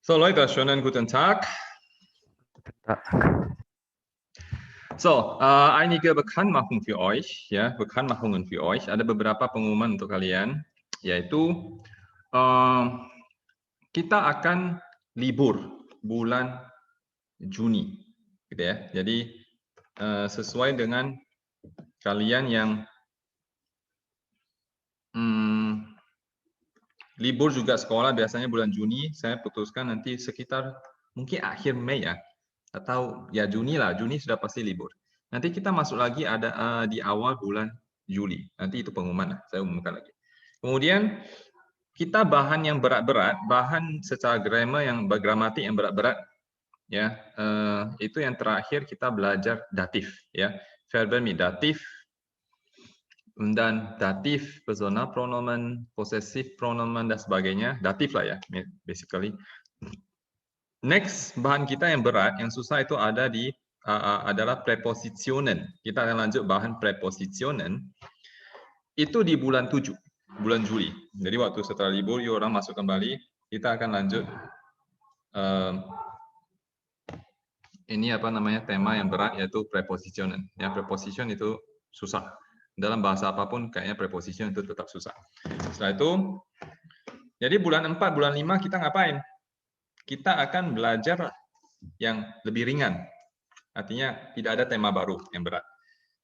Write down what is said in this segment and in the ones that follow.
So Leute, schönen guten Tag. So, einige Bekanntmachungen für euch, ya, Bekanntmachungen für euch. Ada beberapa pengumuman untuk kalian, yaitu kita akan libur bulan Juni, gitu ya. Jadi sesuai dengan kalian yang libur juga sekolah biasanya bulan Juni, saya putuskan nanti sekitar mungkin akhir Mei ya, atau ya Juni lah, Juni sudah pasti libur. Nanti kita masuk lagi ada di awal bulan Juli, nanti itu pengumuman, saya umumkan lagi. Kemudian kita bahan yang berat-berat, bahan secara grammar yang gramatik yang berat-berat, ya itu yang terakhir kita belajar datif, ya verb datif dan datif, personal pronomen, possessive pronomen dan sebagainya, datif lah ya, basically. Next, bahan kita yang berat, yang susah itu ada di adalah prepositionen. Kita akan lanjut bahan prepositionen. Itu di bulan 7, bulan Juli. Jadi waktu setelah libur, yuk orang masuk kembali, kita akan lanjut ini apa namanya tema yang berat yaitu prepositionen. Ya, preposition itu susah. Dalam bahasa apapun kayaknya preposition itu tetap susah. Setelah itu, jadi bulan 4, bulan 5 kita ngapain? Kita akan belajar yang lebih ringan. Artinya tidak ada tema baru yang berat.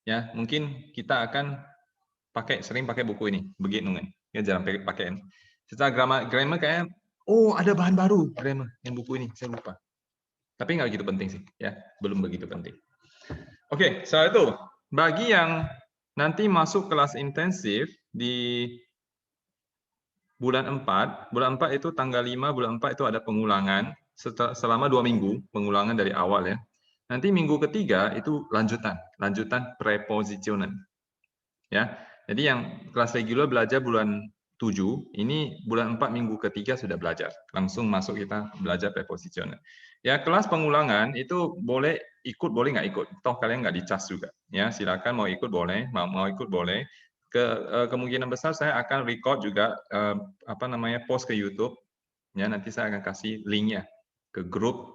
Ya, mungkin kita akan sering pakai buku ini, begitu kan. Ya jarang pakai. Secara grammar kayak oh ada bahan baru grammar yang buku ini, saya lupa. Tapi nggak begitu penting sih, ya, belum begitu penting. Oke, setelah itu bagi yang nanti masuk kelas intensif di bulan 4 itu tanggal 5 bulan 4 itu ada pengulangan selama 2 minggu, pengulangan dari awal ya. Nanti minggu ketiga itu lanjutan prepositionen. Ya. Jadi yang kelas reguler belajar bulan 7, ini bulan 4 minggu ketiga sudah belajar. Langsung masuk kita belajar prepositionen. Ya, kelas pengulangan itu boleh ikut, boleh nggak ikut. Toh kalian nggak dicas juga. Ya, silakan mau ikut boleh, mau ikut boleh. Kemungkinan besar saya akan record juga post ke YouTube. Ya, nanti saya akan kasih linknya ke grup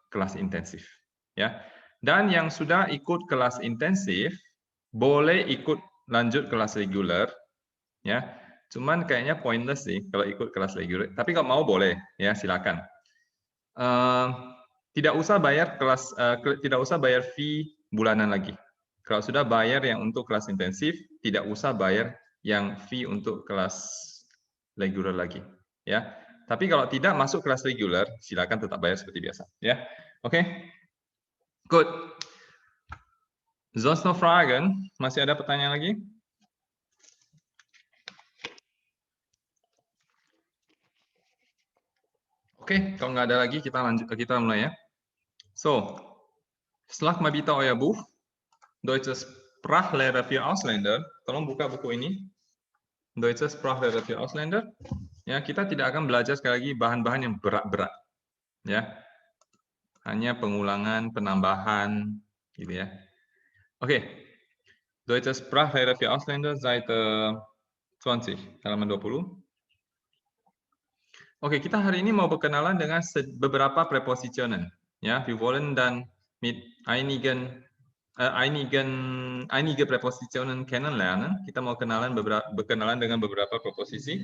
kelas intensif. Ya. Dan yang sudah ikut kelas intensif boleh ikut lanjut kelas reguler, ya. Cuman kayaknya pointless sih kalau ikut kelas reguler. Tapi kalau mau boleh, ya silakan. Tidak usah bayar fee bulanan lagi. Kalau sudah bayar yang untuk kelas intensif, tidak usah bayar yang fee untuk kelas reguler lagi, ya. Tapi kalau tidak masuk kelas reguler, silakan tetap bayar seperti biasa, ya. Oke. Good. Sonst noch Fragen? Masih ada pertanyaan lagi? Oke, kalau nggak ada lagi kita mulai ya. So, Schlag mal bitte euer Buch, Deutsche Sprachlehre für Ausländer. Tolong buka buku ini, Deutsche Sprachlehre für Ausländer. Ya, kita tidak akan belajar sekali lagi bahan-bahan yang berat-berat, ya. Hanya pengulangan, penambahan, gitu ya. Oke, Deutsche Sprachlehre für Ausländer, Seite 20, halaman 20. Oke, kita hari ini mau berkenalan dengan beberapa prepositionen. Ya, wir wollen dann mit einige Präpositionen kennenlernen. Kita mau berkenalan dengan beberapa preposisi.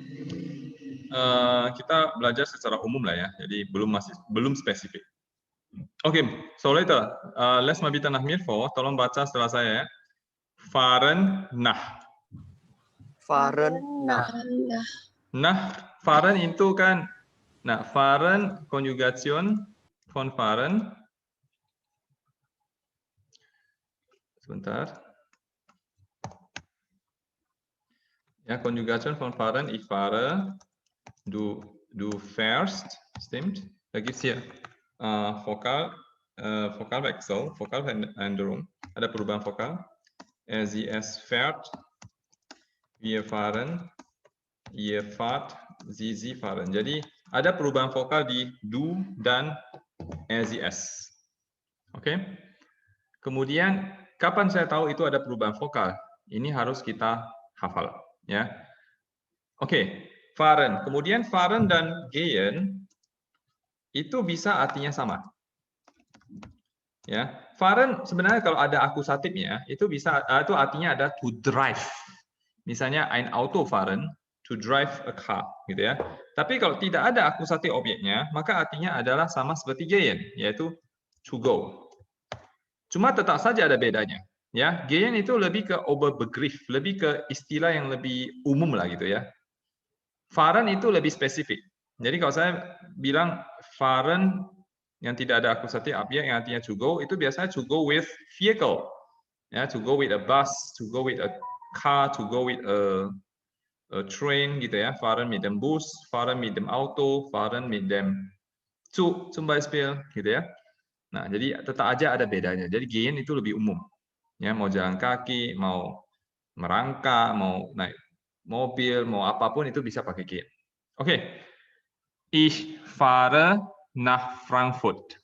Kita belajar secara umum lah ya, jadi belum spesifik. Oke, so Leute, les mal bitte nach mir vor. Tolong baca setelah saya ya. Fahren nach. Fahren nach. Nah, fahren itu kan, nah fahren Konjugation von fahren. Sebentar. Ja, Konjugation von fahren, ich fahre, du fährst, stimmt. Da gibt es hier Vokalwechsel, Vokalveränderung, ada perubahan vokal. Sie, es fährt, wir fahren, ihr fahrt, sie fahren. Jadi ada perubahan vokal di du dan sie, es. Oke. Kemudian kapan saya tahu itu ada perubahan vokal? Ini harus kita hafal, ya. Oke, fahren. Kemudian fahren dan gehen itu bisa artinya sama. Ya, fahren sebenarnya kalau ada akusatifnya itu bisa itu artinya ada to drive. Misalnya ein Auto fahren, to drive a car, gitu ya. Tapi kalau tidak ada akusatif objeknya, maka artinya adalah sama seperti gehen, yaitu to go. Cuma tetap saja ada bedanya. Ya, gehen itu lebih ke Oberbegriff, lebih ke istilah yang lebih umum lah gitu ya. Fahren itu lebih spesifik. Jadi kalau saya bilang fahren yang tidak ada akusatif objek yang artinya to go, itu biasanya to go with vehicle. Ya, to go with a bus, to go with a car, to go with a train gitu ya. Fahren mit dem Bus, fahren mit dem Auto, fahren mit dem Zug zum Beispiel gitu ya. Nah, jadi tetap aja ada bedanya. Jadi gehen itu lebih umum. Ya, mau jalan kaki, mau merangkak, mau naik mobil, mau apapun itu bisa pakai gehen. Oke. Ich fahre nach Frankfurt.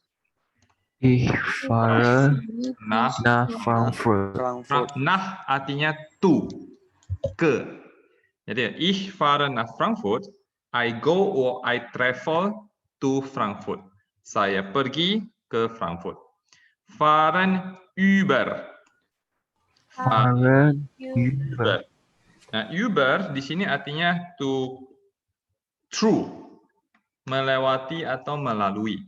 Ich fahre Nach Frankfurt. Nach artinya to, ke. Jadi ich fahre nach Frankfurt. I go or I travel to Frankfurt. Saya pergi ke Frankfurt. Fahren über. Fahren über. Nah, über di sini artinya to through, melewati atau melalui.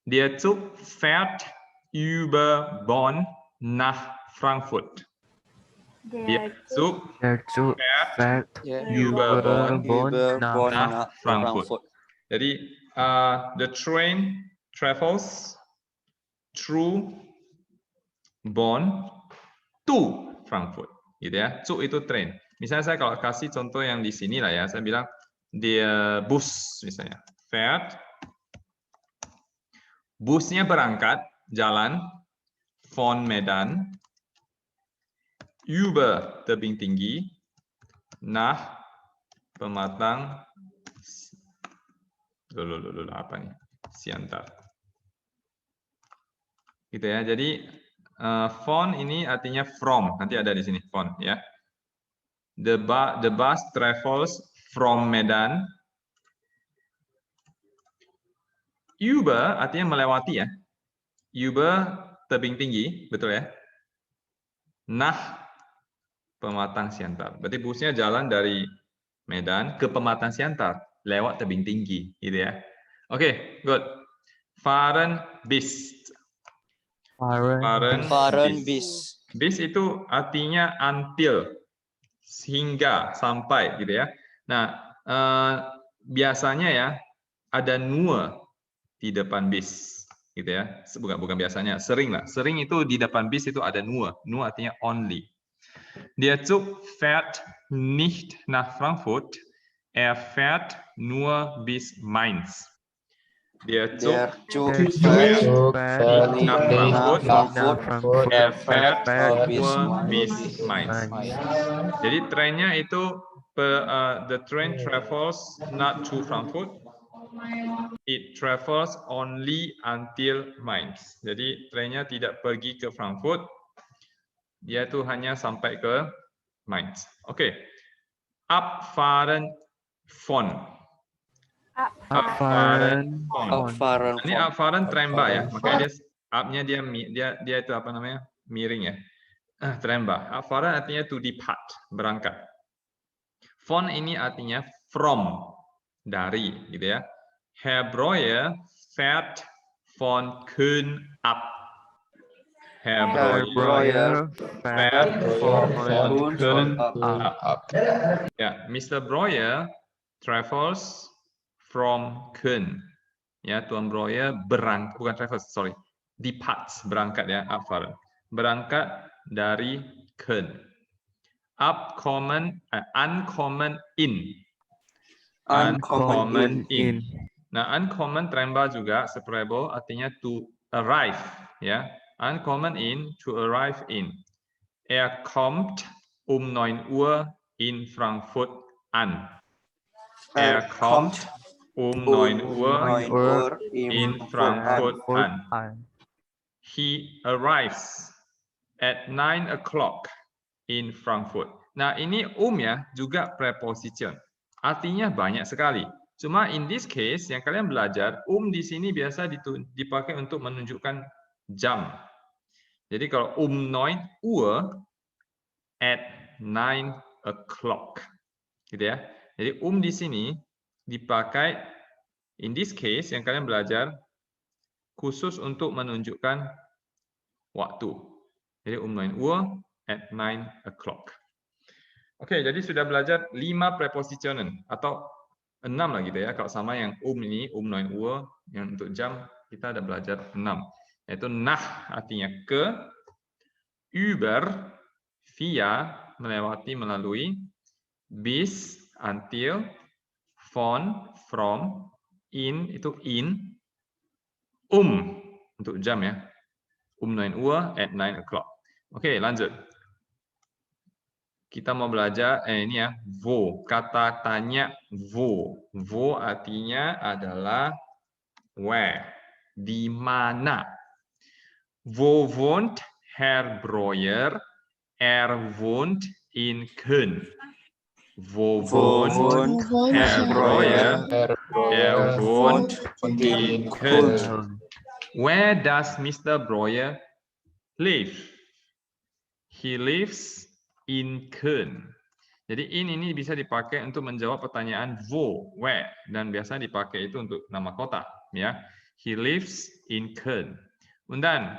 Der Zug fährt über Bonn nach Frankfurt. Der Zug fährt über Bonn nach Frankfurt. Jadi the train travels through Bonn to Frankfurt, gitu ya. Zug itu train. Misalnya saya kalau kasih contoh yang di sini lah ya, saya bilang dia bus misalnya, fährt, busnya berangkat jalan von Medan über tebing tinggi nach Pematang apa nih? Siantar. Gitu ya. Jadi von ini artinya from, nanti ada di sini von ya. The bus travels from Medan. Über artinya melewati ya. Über tebing tinggi, betul ya. Nah Pematang Siantar. Berarti busnya jalan dari Medan ke Pematang Siantar lewat tebing tinggi, gitu ya. Oke, good. Fahren bis. Fahren bis. Bis itu artinya until, hingga, sampai, gitu ya. Nah, biasanya ya ada nur di depan bis, gitu ya. Bukan biasanya, sering lah. Sering itu di depan bis itu ada nur. Nur artinya only. Der Zug fährt nicht nach Frankfurt, er fährt nur bis Mainz. Der Zug fährt nicht nach Frankfurt, er fährt nur bis Mainz. Jadi trennya itu the train travels not to Frankfurt, it travels only until Mainz. Jadi trennya tidak pergi ke Frankfurt, dia itu hanya sampai ke Mainz. Oke. Abfahren von. Abfahren von. Ini abfahren tremba ya. Makanya dia up-nya dia itu apa namanya? Miring ya. Tremba. Abfahren artinya to depart, berangkat. Von ini artinya from, dari gitu ya. Herr Breuer fährt von Köln ab. Herr Breuer fährt von Köln ab. Ya, Mr. Breuer travels from Köln. Ya, Tuan Breuer departs, berangkat ya, abfahren. Berangkat dari Köln. Uncommon in. Uncommon in. Nah, uncommon tremba juga separable artinya to arrive ya. Uncommon in, to arrive in. Er kommt 9 Uhr in Frankfurt an. Er kommt 9 Uhr in Frankfurt an. He arrives at 9 o'clock in Frankfurt. Nah, ini ya juga preposition. Artinya banyak sekali. Cuma in this case yang kalian belajar, di sini biasa dipakai untuk menunjukkan jam. Jadi kalau 9 Uhr at 9 o'clock. Gitu ya. Jadi di sini dipakai in this case yang kalian belajar khusus untuk menunjukkan waktu. Jadi 9 Uhr at 9 o'clock. Oke, jadi sudah belajar 5 prepositionen atau 6 lah gitu ya. Kalau sama yang ini 9 Uhr yang untuk jam kita ada belajar 6. Yaitu nach artinya ke, über via melewati melalui, bis until, von from, in itu in, untuk jam ya. 9 Uhr at 9 o'clock. Oke, lanjut. Kita mau belajar ini ya, wo. Kata tanya wo. Wo artinya adalah where, di mana. Wo wohnt Herr Breuer? Wohnt in Köln. Wo wohnt Herr Breuer? Wohnt in Köln. Where does Mr. Breuer live? He lives in Köln. Jadi ini bisa dipakai untuk menjawab pertanyaan wo, where, dan biasa dipakai itu untuk nama kota, ya. He lives in Köln. Dan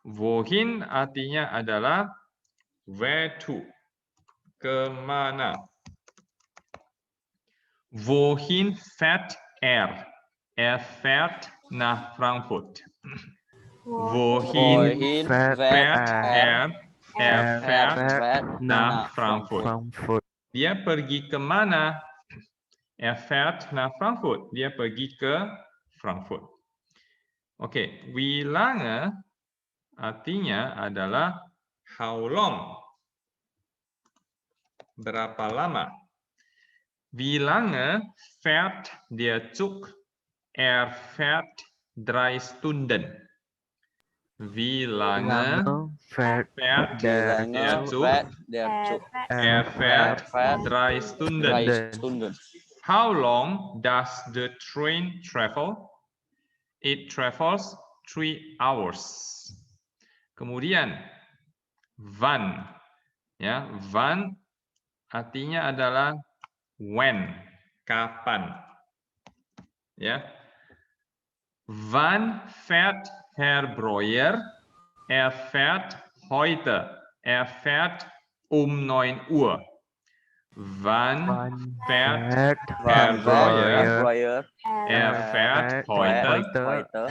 wohin artinya adalah where to, kemana. Wohin fährt er? Fährt nach Frankfurt. Wohin fährt er? Fährt nach Frankfurt. Dia pergi ke mana? Fährt nach Frankfurt. Dia pergi ke Frankfurt. Oke, wie lange artinya adalah how long. Berapa lama? Wie lange fährt der Zug? Fährt 3 Stunden. Wie lange fährt der Zug? Fährt 3 Stunden. How long does the train travel? It travels 3 hours. Kemudian wann, ya, wann artinya adalah when, kapan, ya. Wann fährt Herr Breuer? Fährt heute. Fährt 9 Uhr. Wann fährt Herr Breuer? Fährt heute.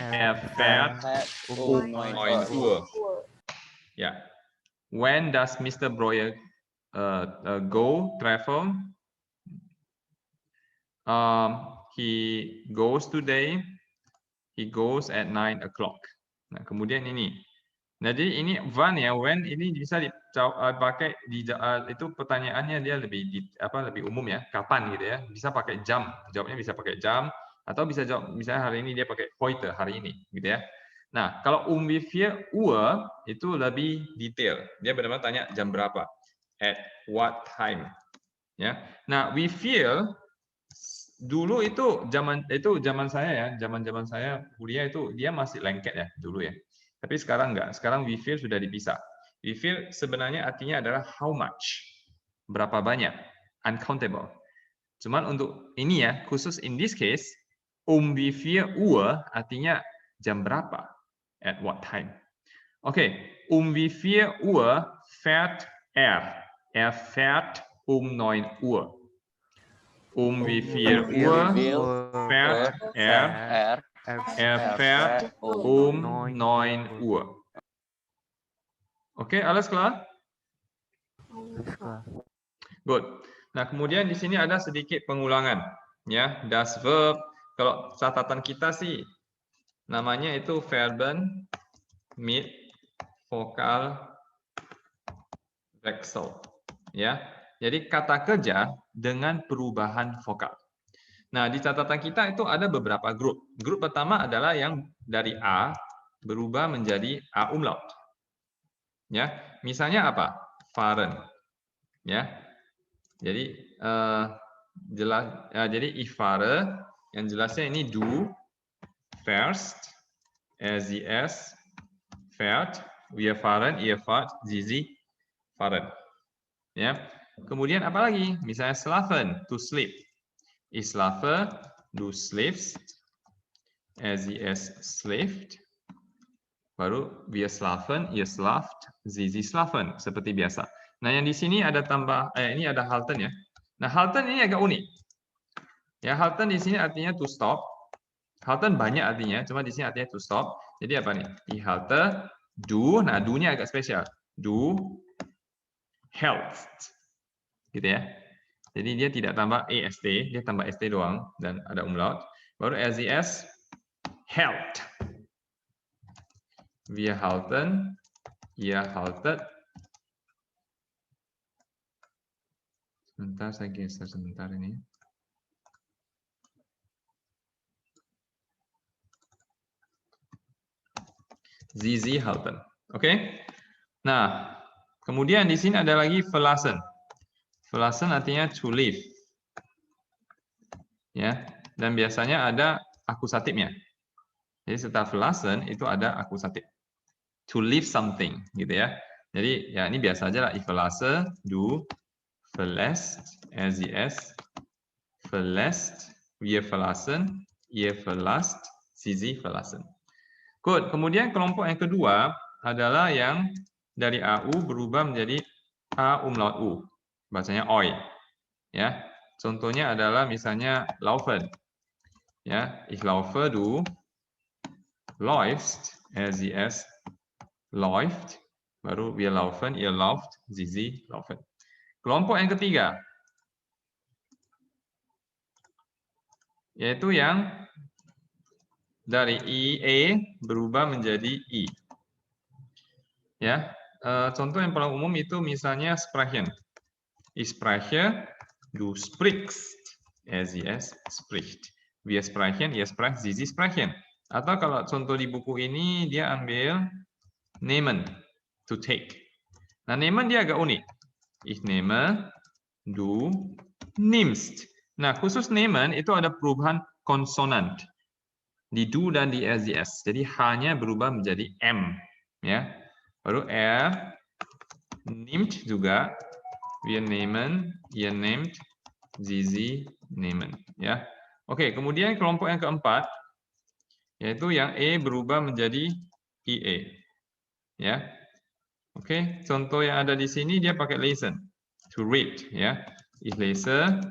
Fährt 9 Uhr. Yeah. When does Mr. Breuer travel? He goes today. He goes at 9 o'clock. Nah, kemudian ini. Jadi ini when ya, when ini bisa dipakai itu pertanyaannya dia lebih lebih umum ya, kapan gitu ya. Bisa pakai jam, jawabnya bisa pakai jam atau bisa jawab misalnya hari ini dia pakai heute, hari ini gitu ya. Nah, kalau wie viel Uhr itu lebih detail. Dia benar-benar tanya jam berapa. At what time. Ya. Nah, wie viel dulu itu zaman saya ya, zaman saya kuliah itu dia masih lengket ya dulu ya. Tapi sekarang enggak. Sekarang wie viel sudah dipisah. Wie viel sebenarnya artinya adalah how much. Berapa banyak. Uncountable. Cuman untuk ini ya, khusus in this case, wie viel Uhr artinya jam berapa. At what time. Oke, wie viel Uhr fährt er? Fährt 9 Uhr. Wie viel Uhr fährt er? Fährt 9 Uhr. Oke, alles klar? Good. Nah, kemudian di sini ada sedikit pengulangan. Ya, das Verb. Kalau catatan kita sih, namanya itu Verben mit Vokal Wechsel. Ya. Jadi kata kerja dengan perubahan vokal. Nah, di catatan kita itu ada beberapa grup. Grup pertama adalah yang dari A berubah menjadi A umlaut. Ya, misalnya apa? Fahren. Ya. Jadi jelas ya, jadi ich fahre yang jelasnya ini du fährst, sie es fährt, wir fahren, ihr fahrt, sie fahren. Ya. Kemudian apa lagi? Misalnya schlafen, to sleep. Ich schlafe, du schläfst, sie es schläft. Baru wir schlafen, ihr schlaft, sie schlafen seperti biasa. Nah, yang di sini ada tambah ini ada halten ya. Nah, halten ini agak unik. Ya, halten di sini artinya to stop. Halten banyak artinya, cuma di sini artinya to stop. Jadi apa nih? Ich halte, du, nah du-nya agak spesial. Du hältst. Gitu ya. Jadi dia tidak tambah est, dia tambah st doang dan ada umlaut. Baru ls hält. Wir halten, ihr haltet. Sebentar saya geser sebentar ini. Sie halten. Oke. Nah, kemudian di sini ada lagi verlassen. Verlassen artinya to leave. Ya, dan biasanya ada akusatifnya. Jadi setelah verlassen itu ada akusatif. To leave something gitu ya. Jadi ya ini biasa aja lah. Ich verlasse, du verlässt, sie es verlässt, wir verlassen, ihr verlasst, sie verlassen. Good. Kemudian kelompok yang kedua adalah yang dari AU berubah menjadi A umlaut U. Bacanya oi. Ya. Contohnya adalah misalnya laufen. Ya, ich laufe, du läufst, sie es läuft, baru wir laufen, ihr lauft, sie laufen. Kelompok yang ketiga yaitu yang dari IE berubah menjadi I. Ya, contoh yang paling umum itu misalnya sprechen. Ich spreche, du sprichst, sie es spricht. Wir sprechen, ihr sprecht, sie sprechen. Atau kalau contoh di buku ini dia ambil nehmen, to take. Nah, nehmen dia agak unik. Ich nehme, du nimmst. Nah, khusus nehmen itu ada perubahan konsonan di du dan di rs. Jadi h-nya berubah menjadi m, ya. Baru nimmt juga, wir nehmen, ihr nehmt, sie nehmen, ya. Oke, kemudian kelompok yang keempat yaitu yang e berubah menjadi ie, ya. Oke, contoh yang ada di sini dia pakai lesen, to read, ya. Ich lese,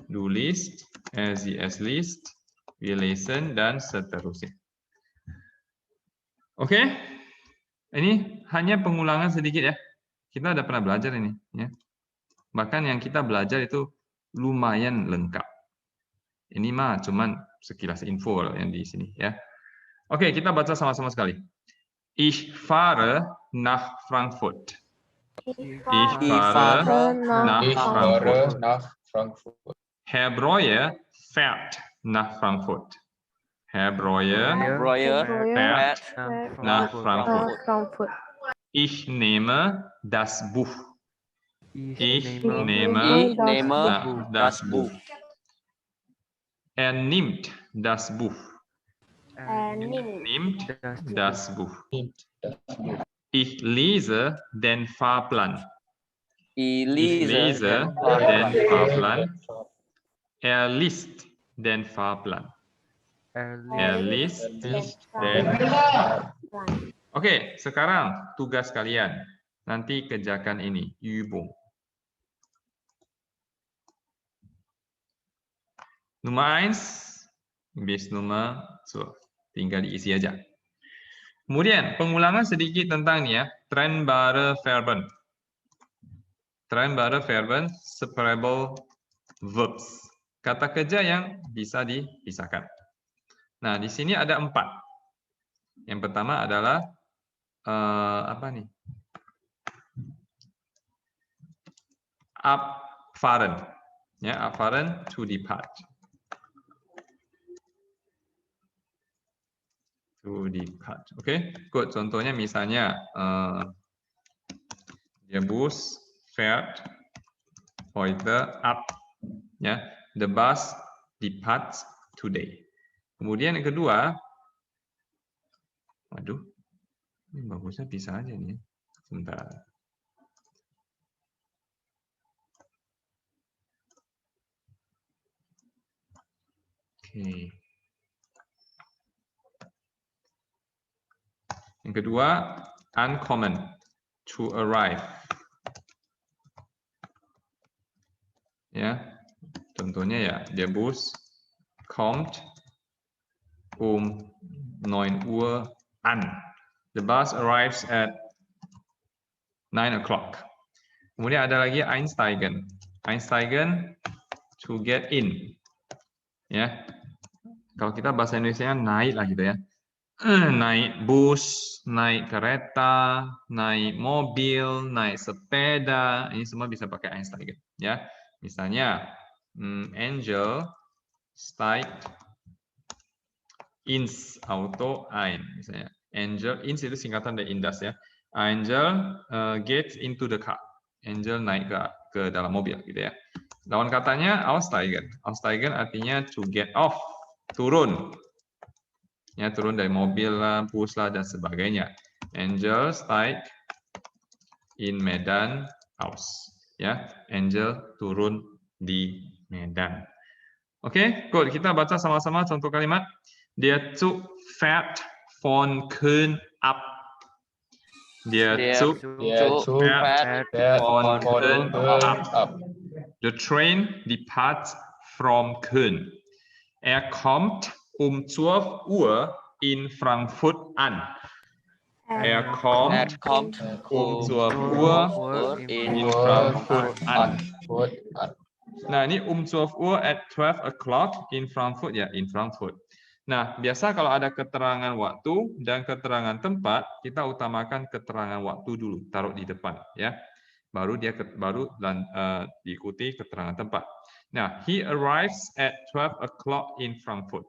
du liest, sie es liest, wir lesen, dan seterusnya. Oke, ini hanya pengulangan sedikit ya. Kita udah pernah belajar ini, ya. Bahkan yang kita belajar itu lumayan lengkap. Ini mah cuman sekilas info yang di sini, ya. Oke, kita baca sama-sama sekali. Ich fahre nach Frankfurt. Ich fahre nach Frankfurt. Herr Breuer fährt nach Frankfurt. Herr Breuer fährt nach Frankfurt. Ich nehme das Buch. Ich nehme das Buch. Er nimmt das Buch. Nimmt das Buch. Ich lese den Fahrplan. Ich lese den Fahrplan. Er liest den Fahrplan. Er liest den Fahrplan. Oke, sekarang tugas kalian. Nanti kerjakan ini, Übung. Nummer 1 bis Nummer 2. Tinggal diisi aja. Kemudian pengulangan sedikit tentang ini ya, trennbare Verben. Trennbare Verben, separable verbs. Kata kerja yang bisa dipisahkan. Nah, di sini ada 4. Yang pertama adalah apa nih? Abfahren. Ya, abfahren, to depart. To depart. Oke, good. Contohnya misalnya der Bus fährt heute ab. Ya, The bus departs today. Kemudian yang kedua, waduh, ini bagusnya pisah aja nih. Sebentar. Oke. Yang kedua, uncommon, to arrive. Ya, contohnya ya, der Bus kommt 9 Uhr an. The bus arrives at 9 o'clock. Kemudian ada lagi einsteigen. Einsteigen, to get in. Ya, kalau kita bahasa Indonesia naik lah gitu ya. Naik bus, naik kereta, naik mobil, naik sepeda, ini semua bisa pakai einsteigen. Ya, misalnya Angel steigt ins Auto ein, misalnya. Angel ins itu singkatan dari Indas ya. Angel gets into the car. Angel naik ke dalam mobil gitu ya. Lawan katanya aussteigen. Aussteigen artinya to get off, turun. Ya, turun dari mobil lah, bus lah dan sebagainya. Angel steigt in Medan aus. Ya, Angel turun di Medan. Oke, good. Kita baca sama-sama contoh kalimat. Der Zug fährt von Köln ab. Der Zug fährt von Köln ab. The train departs from Köln. Kommt 12 Uhr in Frankfurt an. Kommt 12 Uhr in Frankfurt an. Nah, ini 12 Uhr at 12 o'clock in Frankfurt ya, in Frankfurt. Nah, biasa kalau ada keterangan waktu dan keterangan tempat, kita utamakan keterangan waktu dulu, taruh di depan ya. Baru diikuti keterangan tempat. Nah, he arrives at 12 o'clock in Frankfurt.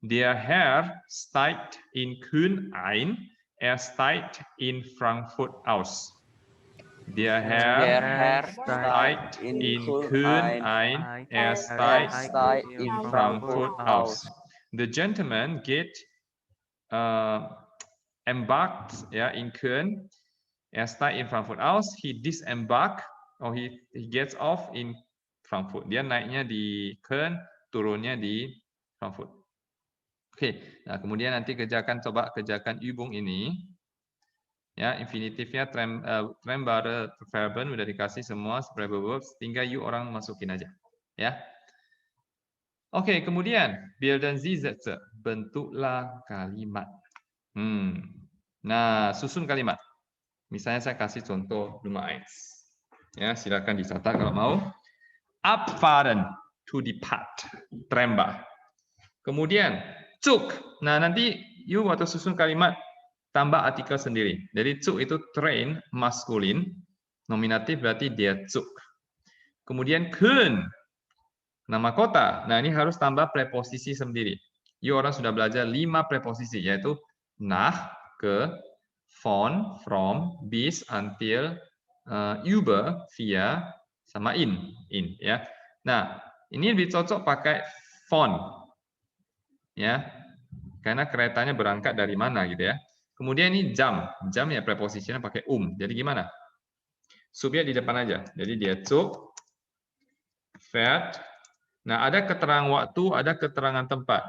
Der Herr steigt in Köln ein, steigt in Frankfurt aus. Der Herr steigt in Köln ein, steigt in Frankfurt aus. The gentleman embarked ya in Köln, steigt in Frankfurt aus. He disembarked or he gets off in Frankfurt. Dia naiknya di Köln, turunnya di Frankfurt. Oke, nah kemudian nanti coba kerjakan Übung ini. Ya, infinitifnya trembare verben udah dikasih semua phrasal verbs, tinggal you orang masukin aja, ya. Oke, kemudian bilden Sie Sätze, bentuklah kalimat. Nah, susun kalimat. Misalnya saya kasih contoh Nummer 1. Ya, silakan dicatat kalau mau. Abfahren, to depart, tremba. Kemudian Zug. Nah, nanti you waktu susun kalimat tambah artikel sendiri. Jadi Zug itu train maskulin, nominatif berarti der Zug. Kemudian Köln, nama kota. Nah, ini harus tambah preposisi sendiri. You orang sudah belajar 5 preposisi, yaitu nach, ke, von, from, bis, until, über, via, sama in ya. Nah, ini lebih cocok pakai von. Ya, karena keretanya berangkat dari mana gitu ya. Kemudian ini jam ya preposisinya pakai Jadi gimana? Subjek di depan aja. Jadi dia Zug, fährt. Nah, ada keterangan waktu, ada keterangan tempat.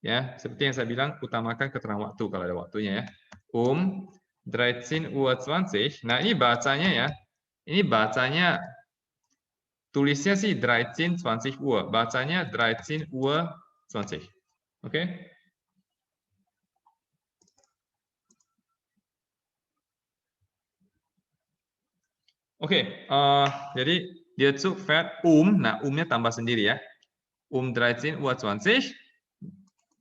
Ya, seperti yang saya bilang, utamakan keterangan waktu kalau ada waktunya ya. 13:20 Uhr. Nah, ini bacanya ya. Ini bacanya tulisnya sih 13:20 Uhr, bacanya 13:20 Uhr. Oke? Oke, jadi dia Zug fährt nah nya tambah sendiri ya. 13:20 Uhr.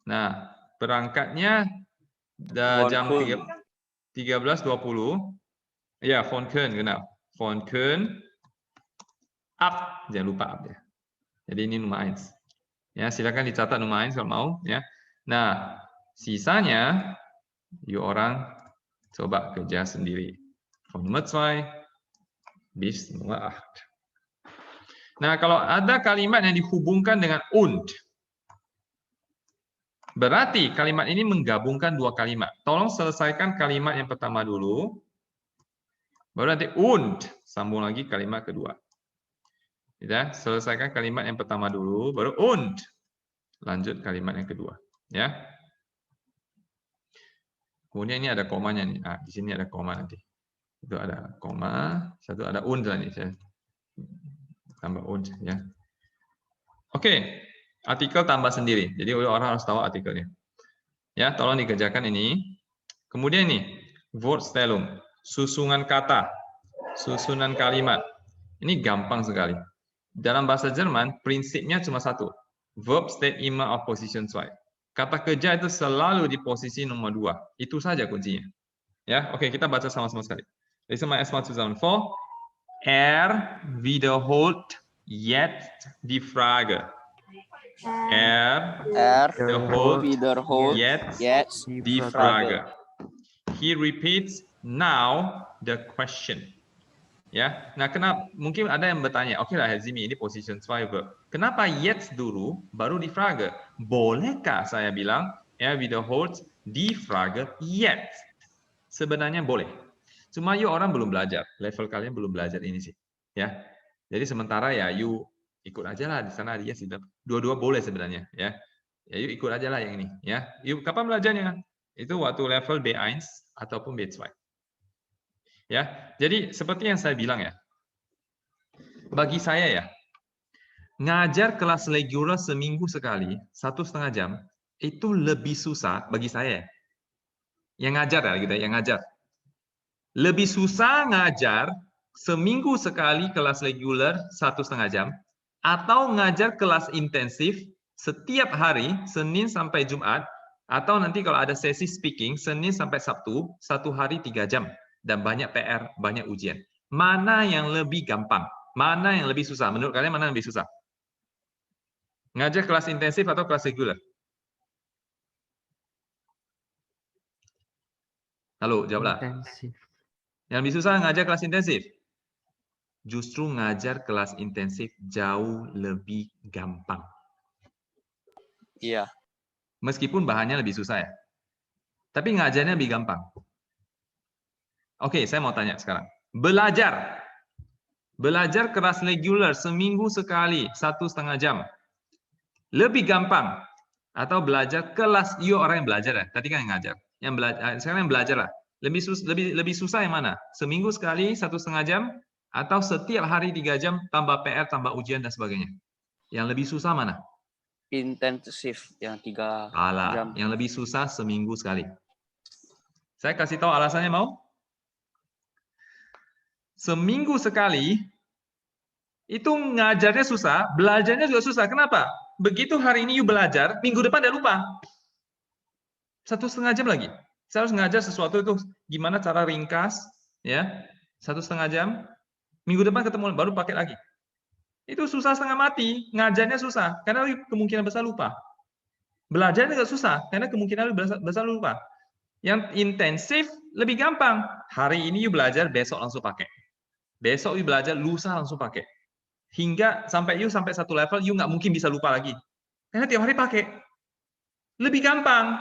Nah, berangkatnya jam 13:20. Ya, von Köln, genau. Von Köln ab, jangan lupa ab ya. Jadi ini Nummer 1. Ya, silakan dicatat Nummer 1 kalau mau ya. Nah, sisanya you orang coba kerja sendiri. Von Nummer 2 bis Nummer 8. Nah, kalau ada kalimat yang dihubungkan dengan und, berarti kalimat ini menggabungkan dua kalimat. Tolong selesaikan kalimat yang pertama dulu, baru nanti und, sambung lagi kalimat kedua. Ya, selesaikan kalimat yang pertama dulu, baru und, lanjut kalimat yang kedua. Ya. Kemudian ini ada komanya nih. Ah, di sini ada koma nanti. Itu ada koma, satu ada und nih. Saya tambah und ya. Oke, artikel tambah sendiri. Jadi orang harus tahu artikelnya. Ya, tolong dikerjakan ini. Kemudian ini word stellung, susunan kata, susunan kalimat. Ini gampang sekali. Dalam bahasa Jerman prinsipnya cuma satu. Verb state immer auf Position 2. Kata kerja itu selalu di posisi nomor 2. Itu saja kuncinya. Ya, oke, kita baca sama-sama sekali. Lesen mal erstmal zusammen vor. Wiederholt jetzt die Frage. Wiederholt jetzt die Frage. He repeats now the question. Ya, nah kenapa? Mungkin ada yang bertanya, oke lah Hazimi ini position 2 verb. Kenapa jetzt dulu baru die Frage? Bolehkah saya bilang wiederholt die Frage jetzt? Sebenarnya boleh. Cuma you orang belum belajar, level kalian belum belajar ini sih. Ya, jadi sementara ya you ikut aja lah di sana dia sih. Dua-dua boleh sebenarnya ya. Ya you ikut aja lah yang ini ya. You kapan belajarnya? Itu waktu level B1 ataupun B2. Ya, jadi seperti yang saya bilang ya. Bagi saya ya, ngajar kelas regular seminggu sekali, 1,5 jam, itu lebih susah bagi saya. Yang ngajar ya gitu ya, yang ngajar. Lebih susah ngajar seminggu sekali kelas regular 1,5 jam atau ngajar kelas intensif setiap hari Senin sampai Jumat atau nanti kalau ada sesi speaking Senin sampai Sabtu 1 hari 3 jam dan banyak PR, banyak ujian. Mana yang lebih gampang? Mana yang lebih susah? Menurut kalian mana yang lebih susah? Ngajar kelas intensif atau kelas regular? Halo, jawablah. Intensif. Yang lebih susah ngajar kelas intensif? Justru ngajar kelas intensif jauh lebih gampang. Iya. Meskipun bahannya lebih susah ya. Tapi ngajarnya lebih gampang. Oke, saya mau tanya sekarang. Belajar kelas regular seminggu sekali 1,5 jam. Lebih gampang atau belajar kelas orang yang belajar ya. Tadi kan yang ngajar. Yang belajar sekarang yang belajar lah. Lebih susah yang mana? Seminggu sekali 1,5 jam atau setiap hari 3 jam tambah PR, tambah ujian dan sebagainya. Yang lebih susah mana? Intensif yang 3 jam. Yang lebih susah seminggu sekali. Saya kasih tahu alasannya mau? Seminggu sekali itu ngajarnya susah, belajarnya juga susah. Kenapa? Begitu hari ini you belajar, minggu depan udah lupa. 1,5 jam lagi. Saya harus ngajar sesuatu itu gimana cara ringkas, ya 1,5 jam. Minggu depan ketemu baru pakai lagi. Itu susah setengah mati. Ngajarnya susah karena kemungkinan besar lupa. Belajarnya juga susah karena kemungkinan besar lupa. Yang intensif lebih gampang. Hari ini you belajar, besok langsung pakai. Besok you belajar, lusa langsung pakai. Hingga sampai satu level, you nggak mungkin bisa lupa lagi. Karena tiap hari pakai. Lebih gampang.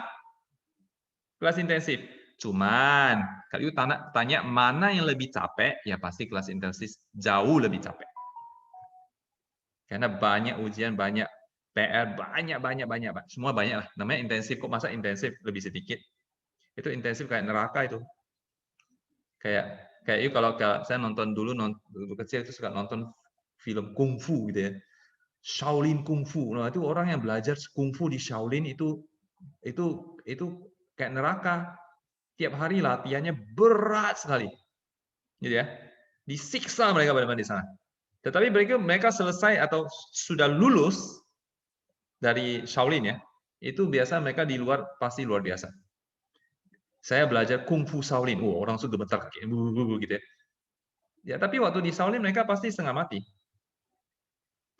Kelas intensif. Cuman, kalau you tanya mana yang lebih capek, ya pasti kelas intensif jauh lebih capek. Karena banyak ujian, banyak PR, banyak. Semua banyak lah. Namanya intensif, kok masa intensif lebih sedikit? Itu intensif kayak neraka itu. Kayak itu kalau saya nonton dulu kecil itu suka nonton film kungfu gitu ya. Shaolin kungfu. Nah, itu orang yang belajar kungfu di Shaolin itu kayak neraka. Tiap hari latihannya berat sekali. Gitu ya. Disiksa mereka pada di sana. Tetapi mereka selesai atau sudah lulus dari Shaolin ya. Itu biasa mereka di luar pasti luar biasa. Saya belajar kungfu Shaolin. Orang sudah gemetar gitu ya. Ya, tapi waktu di Shaolin mereka pasti setengah mati.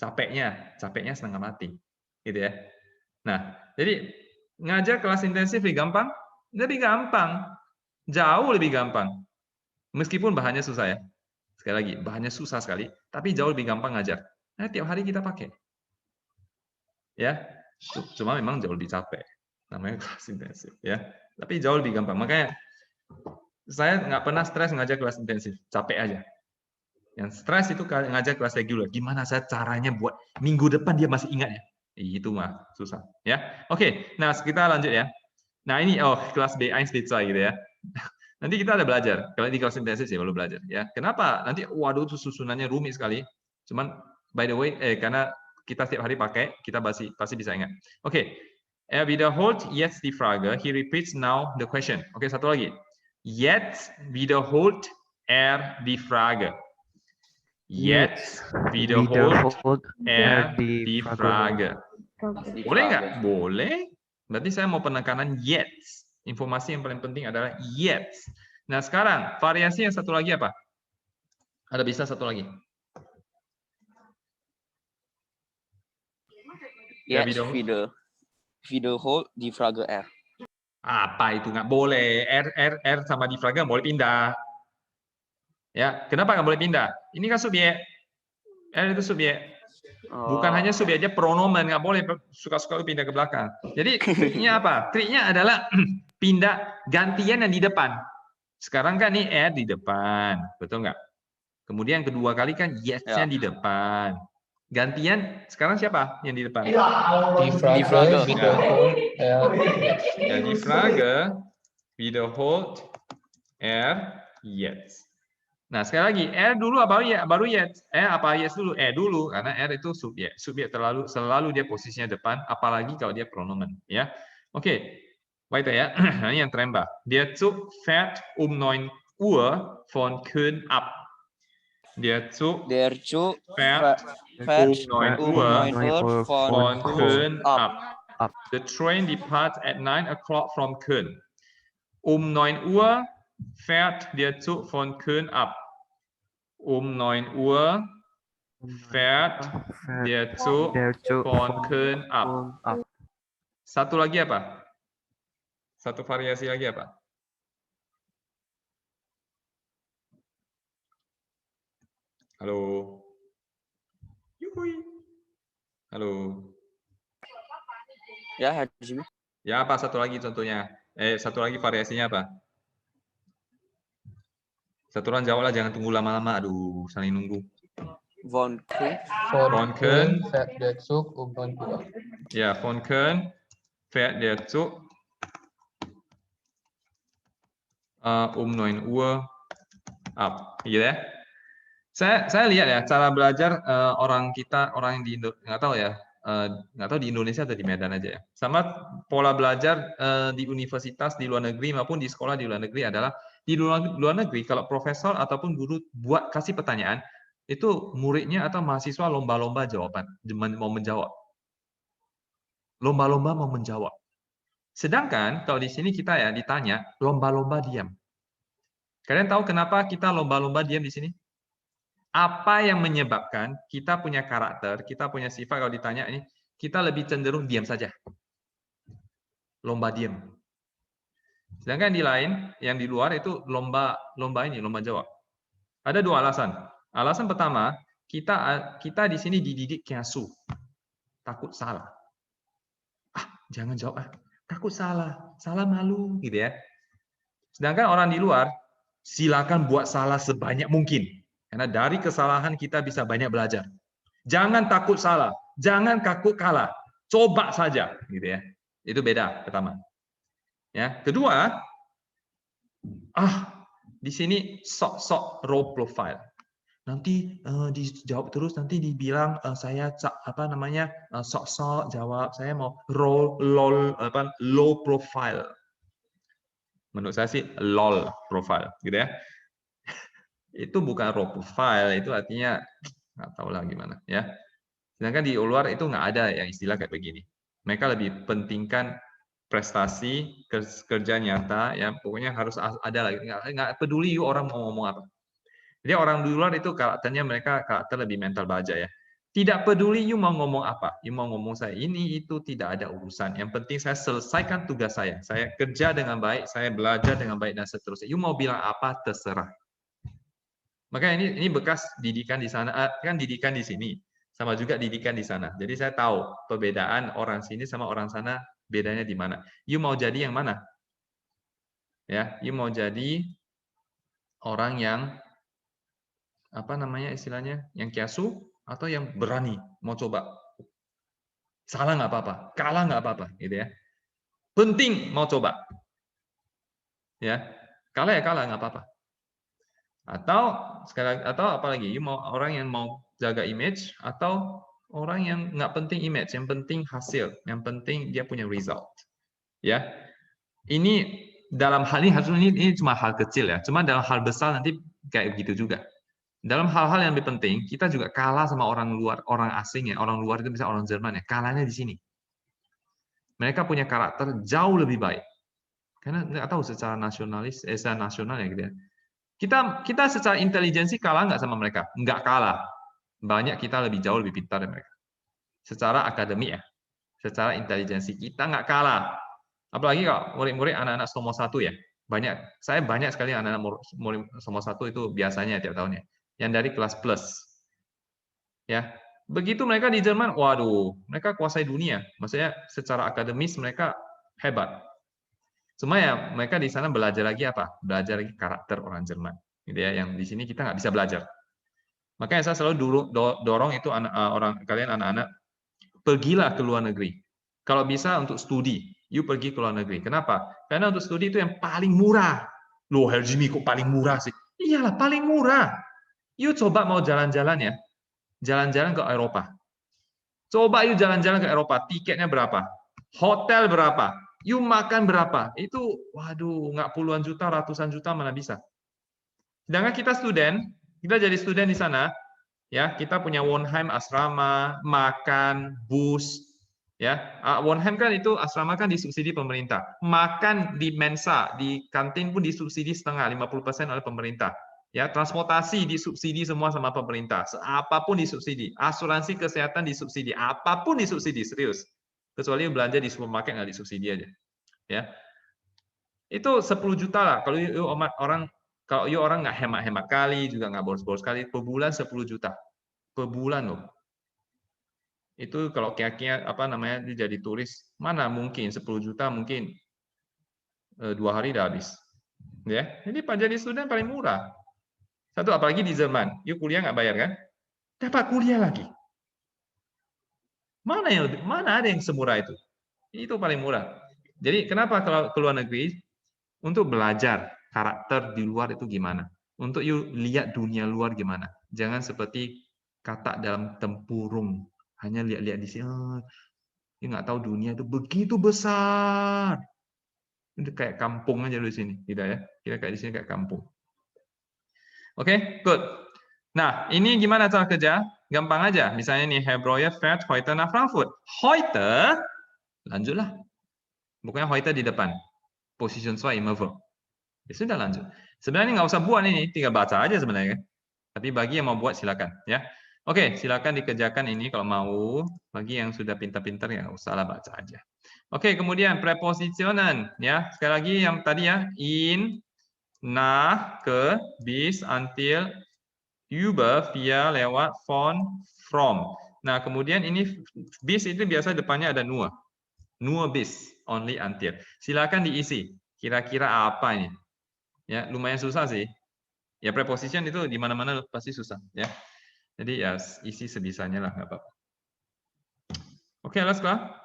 Capeknya setengah mati. Gitu ya. Nah, jadi ngajar kelas intensif lebih gampang? Lebih gampang. Jauh lebih gampang. Meskipun bahannya susah ya. Sekali lagi, bahannya susah sekali, tapi jauh lebih gampang ngajar. Nah, tiap hari kita pakai. Ya, cuma memang jauh lebih capek. Namanya kelas intensif, ya. Tapi jauh lebih gampang. Makanya saya nggak pernah stres ngajar kelas intensif, capek aja. Yang stres itu ngajar kelas reguler. Gimana saya caranya buat minggu depan dia masih ingat ya? Itu mah susah, ya. Oke, nah kita lanjut ya. Nah ini kelas B1 B2 gitu ya. Nanti kita ada belajar. Kalau di kelas intensif sih baru belajar ya. Kenapa? Nanti waduh itu susunannya rumit sekali. Cuman by the way karena kita setiap hari pakai, kita pasti bisa ingat. Oke. Wiederholt jetzt die Frage. He repeats now the question. Oke, satu lagi. Jetzt wiederholt die Frage. Jetzt wiederholt die Frage. Boleh nggak? Boleh. Berarti saya mau penekanan jetzt. Informasi yang paling penting adalah jetzt. Nah, sekarang variasi yang satu lagi apa? Ada bisa satu lagi? Jetzt wiederholt die Frage R. Apa itu nggak boleh? R sama die Frage boleh pindah. Ya, kenapa nggak boleh pindah? Ini kan subjek. R itu subjek. Bukan hanya subjek aja, pronomen nggak boleh suka-suka pindah ke belakang. Jadi triknya apa? Triknya adalah pindah gantian yang di depan. Sekarang kan nih R di depan, betul nggak? Kemudian kedua kali kan yes-nya di depan. Gantian sekarang siapa yang di depan? Die Frage. Ya, die Frage wiederholt jetzt. Nah, sekali lagi, R dulu baru yes. Apa yes dulu? Dulu, karena R itu subjek. Subjek selalu dia posisinya depan, apalagi kalau dia pronomen. Ya, oke. Weiter ya. Ini yang terembah. Der Zug fährt um 9 Uhr von Köln ab. Der Zug fährt um 9 Uhr von Köln ab. The train departs at 9 o'clock from Köln. Um 9 Uhr fährt der Zug von Köln ab. Um 9 Uhr fährt der Zug von Köln ab. Satu lagi apa? Satu variasi lagi apa? Halo. Yuhui. Halo. Ya, Haji. Ya, apa satu lagi contohnya? Satu lagi variasinya apa? Satu orang jawab lah, jangan tunggu lama-lama. Aduh, saling nunggu. Von Köln fährt der Zug um 9 Uhr. Ya, von Köln fährt der Zug um 9 Uhr ab. Gitu ya. Saya lihat ya cara belajar orang yang di nggak tahu ya, nggak tahu di Indonesia atau di Medan aja ya. Sama pola belajar di universitas di luar negeri maupun di sekolah di luar negeri adalah di luar negeri kalau profesor ataupun guru kasih pertanyaan itu muridnya atau mahasiswa lomba-lomba jawaban mau menjawab. Lomba-lomba mau menjawab. Sedangkan kalau di sini kita ya ditanya lomba-lomba diam. Kalian tahu kenapa kita lomba-lomba diam di sini? Apa yang menyebabkan kita punya karakter, kita punya sifat kalau ditanya ini, kita lebih cenderung diam saja. Lomba diam. Sedangkan yang di luar itu lomba jawab. Ada dua alasan. Alasan pertama, kita di sini dididik kiasu. Takut salah. Jangan jawab. Takut salah malu gitu ya. Sedangkan orang di luar silakan buat salah sebanyak mungkin. Karena dari kesalahan kita bisa banyak belajar. Jangan takut salah, jangan takut kalah. Coba saja gitu ya. Itu beda pertama. Ya, kedua, di sini sok-sok role profile. Nanti dijawab terus, nanti dibilang saya sok-sok jawab, saya mau low profile. Menurut saya sih lol profile, gitu ya. Itu bukan role profile, itu artinya nggak tahu lah gimana ya. Sedangkan di luar itu nggak ada yang istilah kayak begini. Mereka lebih pentingkan prestasi, kerja nyata, ya pokoknya harus ada lagi. Nggak peduli orang mau ngomong apa. Jadi orang di luar itu karakternya mereka karakter lebih mental baja ya. Tidak peduli you mau ngomong apa, you mau ngomong saya ini itu tidak ada urusan. Yang penting saya selesaikan tugas saya. Saya kerja dengan baik, saya belajar dengan baik dan seterusnya. You mau bilang apa terserah. Maka ini bekas didikan di sana, kan didikan di sini. Sama juga didikan di sana. Jadi saya tahu perbedaan orang sini sama orang sana bedanya di mana. You mau jadi yang mana? Ya, you mau jadi orang yang apa namanya istilahnya, yang kiasu atau yang berani mau coba. Salah nggak apa-apa, kalah nggak apa-apa, gitu ya. Penting mau coba. Ya, kalah ya kalah nggak apa-apa. Atau sekali lagi, atau apalagi, you mau orang yang mau jaga image atau orang yang nggak penting image, yang penting hasil, yang penting dia punya result. Ya, ini dalam hal ini cuma hal kecil ya, cuma dalam hal besar nanti kayak begitu juga. Dalam hal-hal yang lebih penting, kita juga kalah sama orang luar, orang asing ya, orang luar itu misalnya orang Jerman ya, kalahnya di sini. Mereka punya karakter jauh lebih baik, karena nggak tahu secara nasionalis, secara nasional ya gitu ya. Kita secara intelijensi kalah nggak sama mereka? Nggak kalah. Banyak kita lebih jauh lebih pintar dari mereka. Secara akademik ya, secara intelijensi kita nggak kalah. Apalagi kalau murid-murid anak-anak Somo 1 ya, saya banyak sekali anak-anak murid Somo 1 itu biasanya tiap tahunnya, yang dari kelas plus, ya. Begitu mereka di Jerman, waduh, mereka kuasai dunia. Maksudnya secara akademis mereka hebat. Cuma ya mereka di sana belajar lagi apa? Belajar lagi karakter orang Jerman, gitu ya. Yang di sini kita nggak bisa belajar. Makanya saya selalu dorong itu kalian anak-anak, pergilah ke luar negeri. Kalau bisa untuk studi, you pergi ke luar negeri. Kenapa? Karena untuk studi itu yang paling murah. Loh, Herjimi kok paling murah sih? Iyalah, paling murah. You coba mau jalan-jalan ya, jalan-jalan ke Eropa. Coba you jalan-jalan ke Eropa, tiketnya berapa? Hotel berapa? You makan berapa? Itu, waduh, nggak puluhan juta, ratusan juta mana bisa. Sedangkan kita jadi student di sana, ya kita punya Wonheim asrama, makan, bus, ya. Wonheim kan itu asrama kan disubsidi pemerintah. Makan di Mensa, di kantin pun disubsidi setengah, 50% oleh pemerintah. Ya, transportasi disubsidi semua sama pemerintah. Apapun disubsidi, asuransi kesehatan disubsidi, apapun disubsidi, serius. Kecuali belanja di supermarket nggak disubsidi aja. Ya. Itu 10 juta lah. Kalau orang nggak hemat-hemat kali, juga nggak boros-boros kali, per bulan 10 juta. Per bulan loh. Itu kalau kira-kira apa namanya jadi turis, mana mungkin 10 juta mungkin 2 hari udah habis. Ya. Jadi jadi student paling murah. Satu, apalagi di Jerman, yuk kuliah nggak bayar kan? Dapat kuliah lagi. Mana ada yang semurah itu? Itu paling murah. Jadi kenapa kalau ke luar negeri? Untuk belajar karakter di luar itu gimana? Untuk yuk lihat dunia luar gimana? Jangan seperti kata dalam tempurung, hanya lihat-lihat di sini. Dia nggak tahu dunia itu begitu besar. Itu kayak kampung aja di sini, tidak ya? Kita kayak di sini kayak kampung. Oke, good. Nah, ini gimana cara kerja? Gampang aja. Misalnya nih, Herr Breuer fährt heute nach Frankfurt. Heute, lanjutlah. Bukannya heute di depan. Position 2 immer verb. Ya sudah lanjut. Sebenarnya nggak usah buat ini, tinggal baca aja sebenarnya. Tapi bagi yang mau buat silakan, ya. Oke, silakan dikerjakan ini kalau mau. Bagi yang sudah pintar-pintar ya nggak usahlah baca aja. Oke, kemudian prepositionen, ya. Sekali lagi yang tadi ya, in, nach, ke, bis, until, über, via, lewat, von, from. Nah, kemudian ini bis itu biasa depannya ada nur. Nur bis, only, until. Silakan diisi. Kira-kira apa ini? Ya, lumayan susah sih. Ya, preposition itu di mana-mana pasti susah, ya. Jadi ya isi sebisanya lah, nggak apa-apa. Oke, alles klar?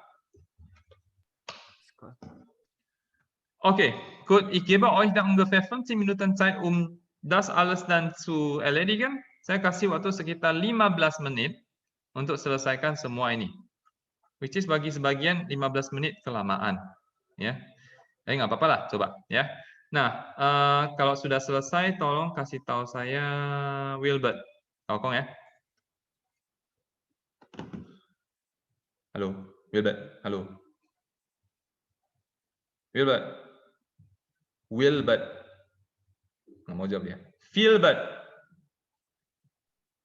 Okay, gut. Ich gebe euch dann ungefähr 15 Minuten Zeit, das alles dann zu erledigen. Saya kasih waktu sekitar 15 menit untuk selesaikan semua ini. Which is bagi sebagian 15 menit kelamaan. Ya, nggak apa-apa lah, coba. Ya. Nah, kalau sudah selesai, tolong kasih tahu saya Wilbert. Tolong ya. Halo, Wilbert. Halo. Wilbert. Wilbert. Nggak mau jawab dia. Wilbert.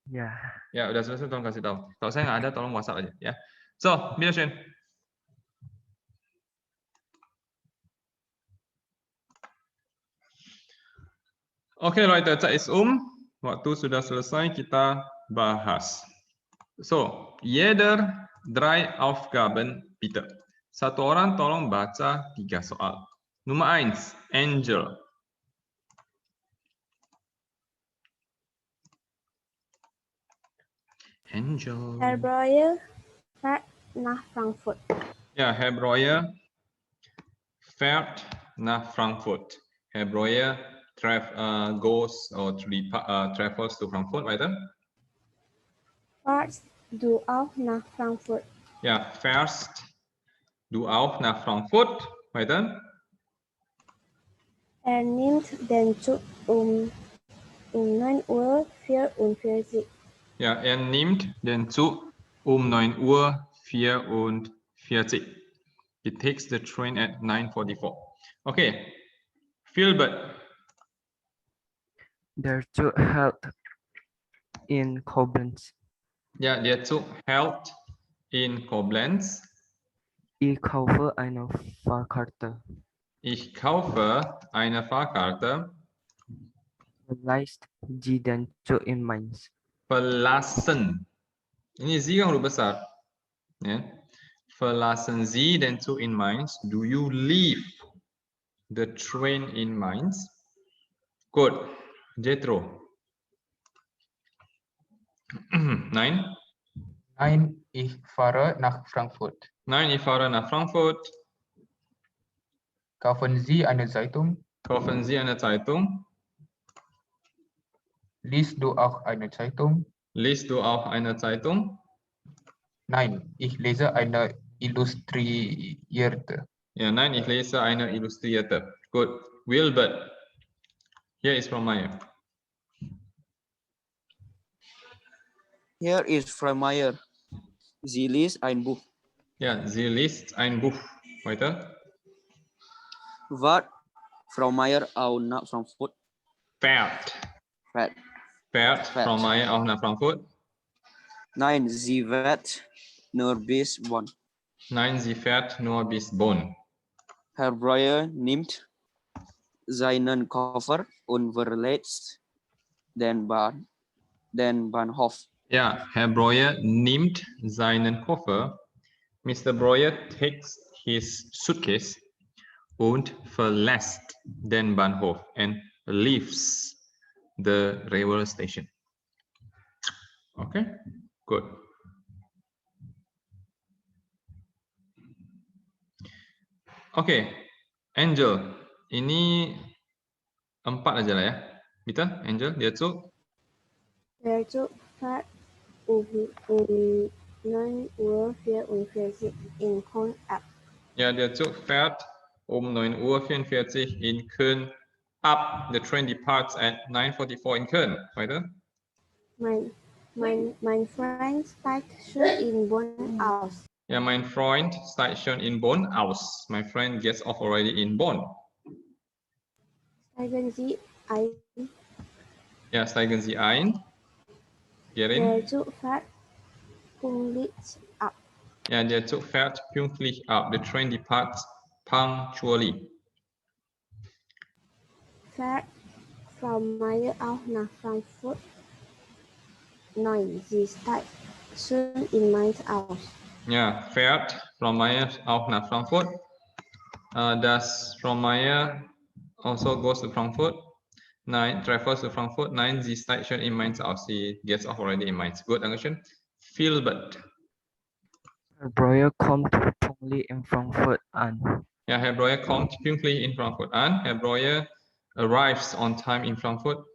Ya. Ya, udah selesai, tolong kasih tahu. Kalau saya nggak ada, tolong WhatsApp aja. Ya. So, bitteschön. Oke, Leute, Zeit ist Waktu sudah selesai, kita bahas. So, jeder 3 Aufgaben bitte. Satu orang tolong baca 3 soal. Nummer 1, Angel. Angel. Herr Breuer fährt nach Frankfurt. Ja, Herr Breuer fährt nach Frankfurt. Herr Breuer goes or travels to Frankfurt. Weiter. Fahrst du auch nach Frankfurt? Ja, fährst du auch nach Frankfurt? Weiter. Er nimmt den Zug um 9:44 Uhr. Ja, er nimmt den Zug um 9:44 Uhr. He takes the train at 9:44. Okay, Philbert. Der Zug hält in Koblenz. Ja, der Zug hält in Koblenz. Ich kaufe eine Fahrkarte. Ich kaufe eine Fahrkarte. Verlässt Sie den Zug in Mainz. Verlassen. Ini Sie kan huruf besar. Ya. Verlassen Sie den Zug in Mainz. Do you leave the train in Mainz? Good. Jethro. Nein. Nein, ich fahre nach Frankfurt. Nein, ich fahre nach Frankfurt. Kaufen Sie eine Zeitung? Kaufen Sie eine Zeitung? Liest du auch eine Zeitung? Liest du auch eine Zeitung? Nein, ich lese eine illustrierte. Ja, nein, ich lese eine illustrierte. Good. Wilbert. Here is from Maya. Here is Frau Meyer. Sie liest ein Buch. Ja, sie liest ein Buch. Weiter. Fährt Frau Meyer auch nach Frankfurt? Fährt. Fährt. Fährt Frau Meier auch nach Frankfurt? Nein, sie fährt nur bis Bonn. Nein, sie fährt nur bis Bonn. Herr Breuer nimmt seinen Koffer und verlässt den Bahnhof. Ja, Herr Breuer nimmt seinen Koffer. Mr. Breuer takes his suitcase und verlässt den Bahnhof and leaves the railway station. Okay, good. Okay, Angel. Ini 4 aja lah ya. Bisa, Angel, dia Zug. Der Zug fährt um 9:44 Uhr in Köln ab. Ja, der Zug fährt um 9:44 Uhr in Köln ab. The train departs at 9:44 in Köln. Weiter. Mein Freund steigt schon in Bonn aus. Ja, mein Freund steigt schon in Bonn aus. My friend gets off already in Bonn. Steigen Sie ein. Ja, steigen Sie ein. Gerin. Der Zug fährt pünktlich ab. Ja, der Zug fährt pünktlich ab. The train departs punctually. Fährt Frau Meier auch nach Frankfurt? Nein, sie steigt schon in Mainz aus. Ja, fährt Frau Meier auch nach Frankfurt? Does Frau Meier also goes to Frankfurt? Nein, travels to Frankfurt. Nein, sie steigt schon in Mainz aus. She gets off already in Mainz. Good, Dankeschön. Philbert. Herr Breuer kommt pünktlich in Frankfurt an. Ja, Herr Breuer kommt pünktlich in Frankfurt an. Herr Breuer arrives on time in Frankfurt.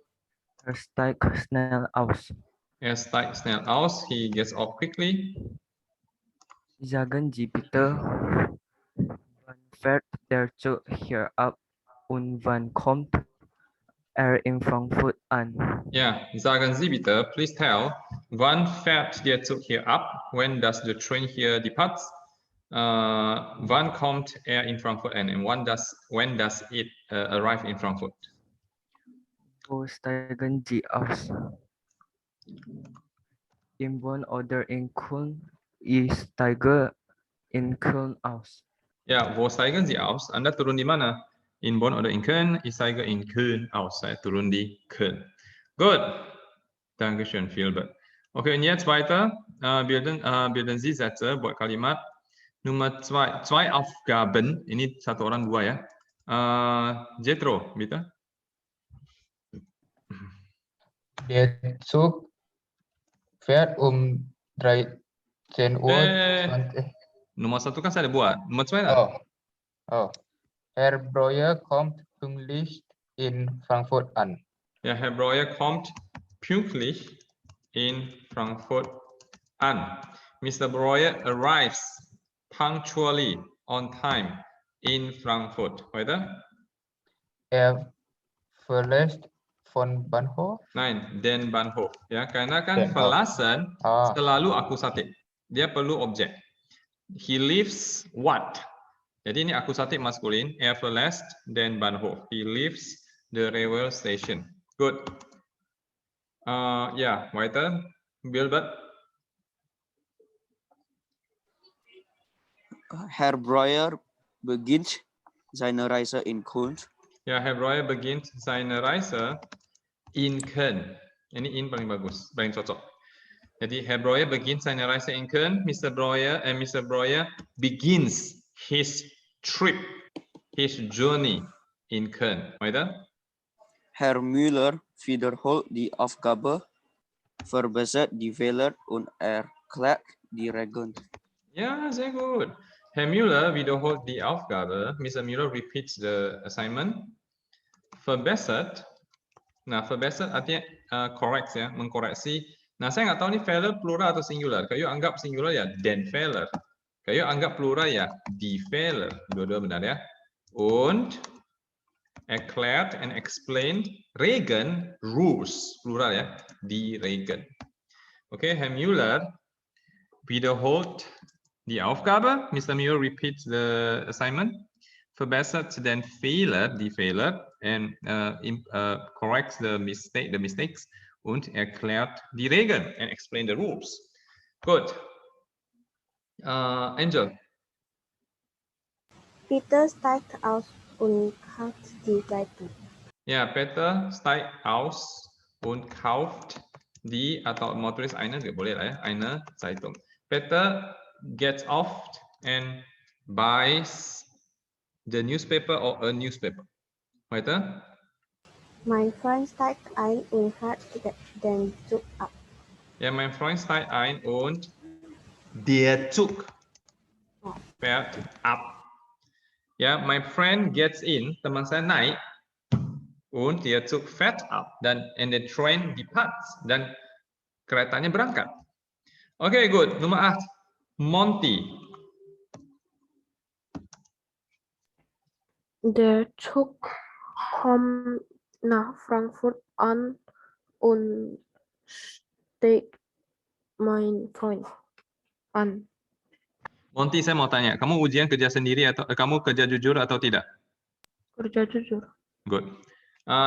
Er steigt schnell aus. Er steigt schnell aus. He gets off quickly. Sagen Sie bitte, wann fährt der Zug hier ab und wann kommt er in Frankfurt an? Ja, sagen Sie bitte, please tell, wann fährt der Zug hier ab? When does the train here departs? Wann kommt er in Frankfurt an? And when does it arrive in Frankfurt? Wo steigen Sie aus? In Bonn oder in Köln? Ich steige in Köln aus. Ja, wo steigen Sie aus? Anda turun di mana? In Bonn oder in Köln? Ich steige in Köln aus. Saya turun di Köln. Good. Dankeschön, Philbert. Okay, und jetzt weiter. Bilden Sie Sätze, buat kalimat. Nummer 2, zwei Aufgaben. Ini satu orang dua ya. Jethro, bitte. Der Zug fährt um 13 Uhr. Nomor 1 kan saya ada buat. Nomor 2 Oh. Herr Breuer kommt pünktlich in Frankfurt an. Ja, Herr Breuer kommt pünktlich in Frankfurt an. Mr. Breuer arrives punctually on time in Frankfurt. Weiter? Er verlässt von Bahnhof. Nein, den Bahnhof. Ya, karena kan Den, verlassen selalu akusatif. Dia perlu objek. He leaves what? Jadi ini akusatif maskulin. Er verlässt den Bahnhof. He leaves the railway station. Good. Ja, weiter. Gilbert. Herr Breuer beginnt seine Reise in Köln. Ja, Herr Breuer beginnt seine Reise in Köln. Ini in paling bagus, paling cocok. Jadi Herr Breuer beginnt seine Reise in Köln. Mr. Breuer begins his trip, his journey in Köln. Weiter? Herr Müller wiederholt die Aufgabe, verbessert die Fehler und erklärt die Regeln. Ja, sehr gut. Herr Müller wiederholt die Aufgabe. Mr. Müller repeats the assignment. Verbessert. Nah, verbessert artinya correct ya, mengkoreksi. Nah, saya nggak tahu nih Fehler plural atau singular. Kayu anggap singular ya den Fehler. Kayu anggap plural ya die Fehler. Dua-dua benar ya. Und erklärt and explained Regeln, rules, plural ya, die Regeln. Okay, Herr Müller wiederholt die Aufgabe. Mr. Müller repeats the assignment. Verbessert den Fehler, die Fehler, and corrects the mistakes und erklärt die Regeln and explain the rules. Good. Angel. Peter steigt aus und kauft die Zeitung. Ja, Peter steigt aus und kauft die, atau mau tulis eine, nggak boleh lah ya, eine Zeitung. Peter gets off and buys the newspaper or a newspaper. Weiter? Mein Freund steigt ein und hat den Zug ab. Ja, mein Freund steigt ein und der Zug fährt ab. Ja, my friend gets in, teman saya naik, und der Zug fährt ab. And the train departs. Dan keretanya berangkat. Okay, good. Nummer 8. Monty. Der Zug kommt nach Frankfurt an und steigt mein Freund an. Monty, saya mau tanya, kamu ujian kerja sendiri atau kamu kerja jujur atau tidak? Kerja jujur. Good.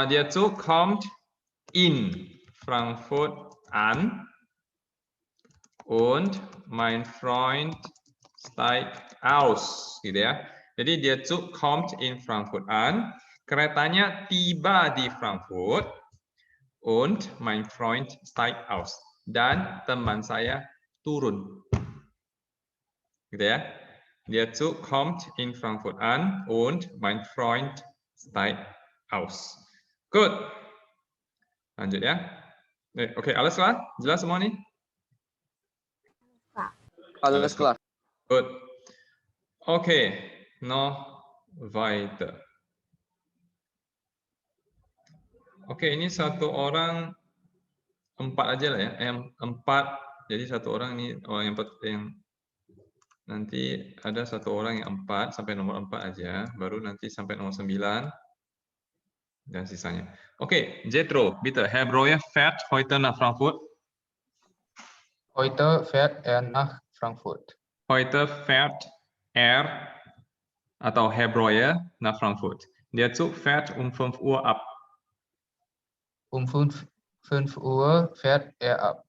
Der Zug kommt in Frankfurt an und mein Freund steigt aus, gitu ya. Jadi der Zug kommt in Frankfurt an, keretanya tiba di Frankfurt und mein Freund steigt aus. Dan teman saya turun. Gitu ya. Der Zug kommt in Frankfurt an und mein Freund steigt aus. Good. Lanjut ya. Oke, alles klar? Jelas semua nih? Alles klar. Good. Oke. Noch weiter. Oke, ini satu orang 4 aja lah ya. 4. Jadi satu orang ini orang yang nanti ada satu orang yang 4 sampai nomor 4 aja, baru nanti sampai nomor 9 dan sisanya. Oke, Jethro, bitte. Herr Breuer fährt heute nach Frankfurt. Heute fährt er nach Frankfurt. Heute fährt er atau Herr Breuer nach Frankfurt. Der Zug fährt um 5 Uhr ab. Um 5 Uhr fährt er ab.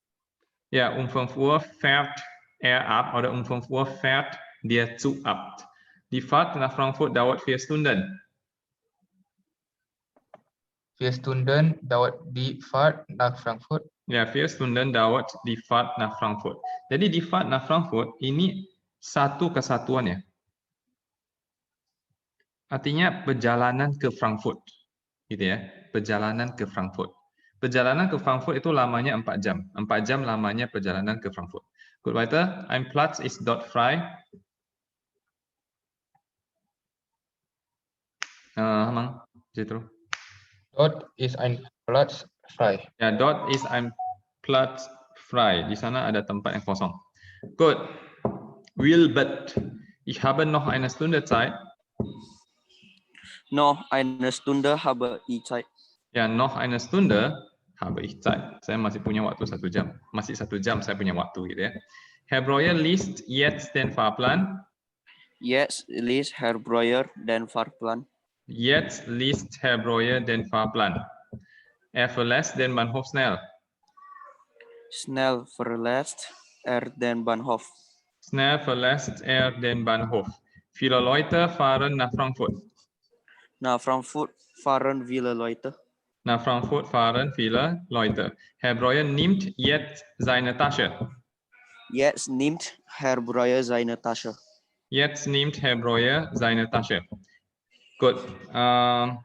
Ja, um 5 Uhr fährt er ab oder um 5 Uhr fährt der Zug ab. Die Fahrt nach Frankfurt dauert 4 Stunden. 4 Stunden dauert die Fahrt nach Frankfurt. Ya, 4 Stunden dauert die Fahrt nach Frankfurt. Jadi die Fahrt nach Frankfurt ini satu kesatuan ya. Artinya perjalanan ke Frankfurt. Gitu ya. Perjalanan ke Frankfurt. Perjalanan ke Frankfurt itu lamanya 4 jam. 4 jam lamanya perjalanan ke Frankfurt. Gut weiter. Ein Platz ist dort frei. Hamang, Jetro. Dort ist ein Platz frei. Ja, dort ist ein Platz frei. Di sana ada tempat yang kosong. Gut. Wilbert. Ich habe noch eine Stunde Zeit. Noch eine Stunde habe ich Zeit. Ya, noch eine Stunde habe ich Zeit. Saya masih punya waktu 1 jam. Masih 1 jam saya punya waktu gitu ya. Herr Breuer liest jetzt den Fahrplan. Jetzt liest Herr Breuer den Fahrplan. Jetzt liest Herr Breuer den Fahrplan. Er verlässt den Bahnhof schnell. Schnell verlässt den Bahnhof. Schnell verlässt den Bahnhof. Viele Leute fahren nach Frankfurt. Nach Frankfurt fahren viele Leute. Nach Frankfurt fahren viele Leute. Herr Breuer nimmt jetzt seine Tasche. Jetzt nimmt Herr Breuer seine Tasche. Jetzt nimmt Herr Breuer seine Tasche. Gut. Angel.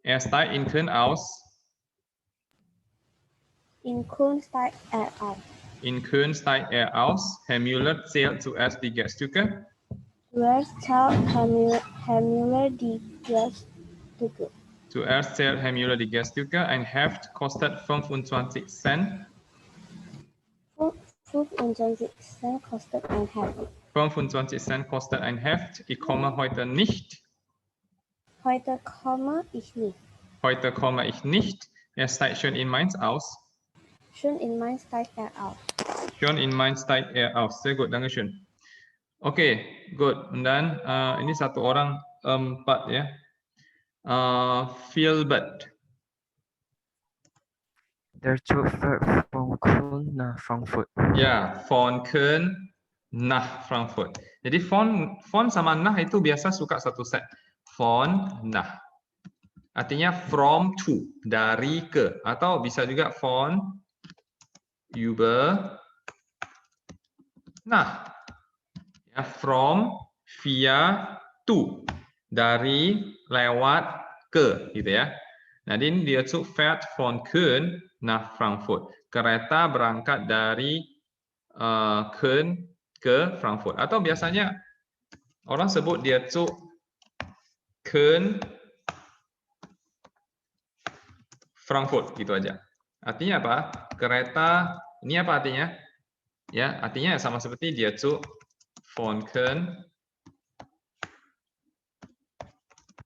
Er steigt in Köln aus. In Köln steigt aus. In Köln steigt aus. Herr Müller zählt zuerst die Geldstücke. Zuerst zählt Herr Müller die Geldstücke. Zuerst zählt Herr Müller die Geldstücke. Ein Heft kostet 25 Cent. 25 Cent kostet ein Heft. 25 Cent kostet ein Heft. Ich komme heute nicht. Heute komme ich nicht. Heute komme ich nicht. Er steigt schon in Mainz aus. Schon in Mainz steigt aus. Schon in Mainz steigt aus. Sehr gut, Dankeschön. Okay, gut. Und dann ini satu orang 4 ya. Filbert. Der Zug fährt von Köln nach Frankfurt. Ya, von Köln nach Frankfurt. Jadi von sama nach itu biasa suka satu set. Von nach. Artinya from to, dari ke. Atau bisa juga von über nach. Ya, from, via, to. Dari, lewat, ke. Gitu ya. Nah, ini dia Zug fährt von Köln nach Frankfurt. Kereta berangkat dari Köln ke Frankfurt. Atau biasanya orang sebut dia Zug Köln Frankfurt gitu aja. Artinya apa? Kereta ini apa artinya? Ya, artinya sama seperti dia Zug von Köln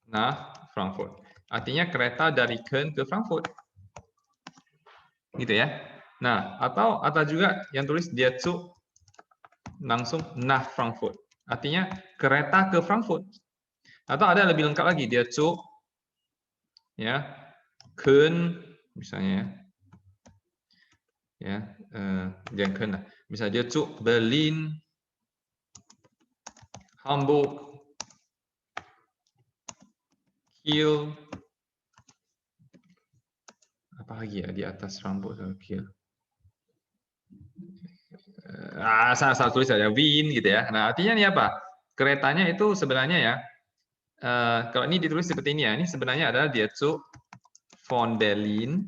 nach Frankfurt. Artinya kereta dari Köln ke Frankfurt. Gitu ya. Nah, atau juga yang tulis dia Zug langsung nach Frankfurt. Artinya kereta ke Frankfurt. Atau ada lebih lengkap lagi, dia Zug ya Köln misalnya ya. Jangan Köln lah. Misalnya dia Zug Berlin, Hamburg, Kiel, apa lagi ya di atas Frankfurt sama Kiel. Salah tulis saja Wien gitu ya. Nah, artinya ini apa? Keretanya itu sebenarnya ya, kalau ini ditulis seperti ini ya, ini sebenarnya adalah dia Zug von Berlin.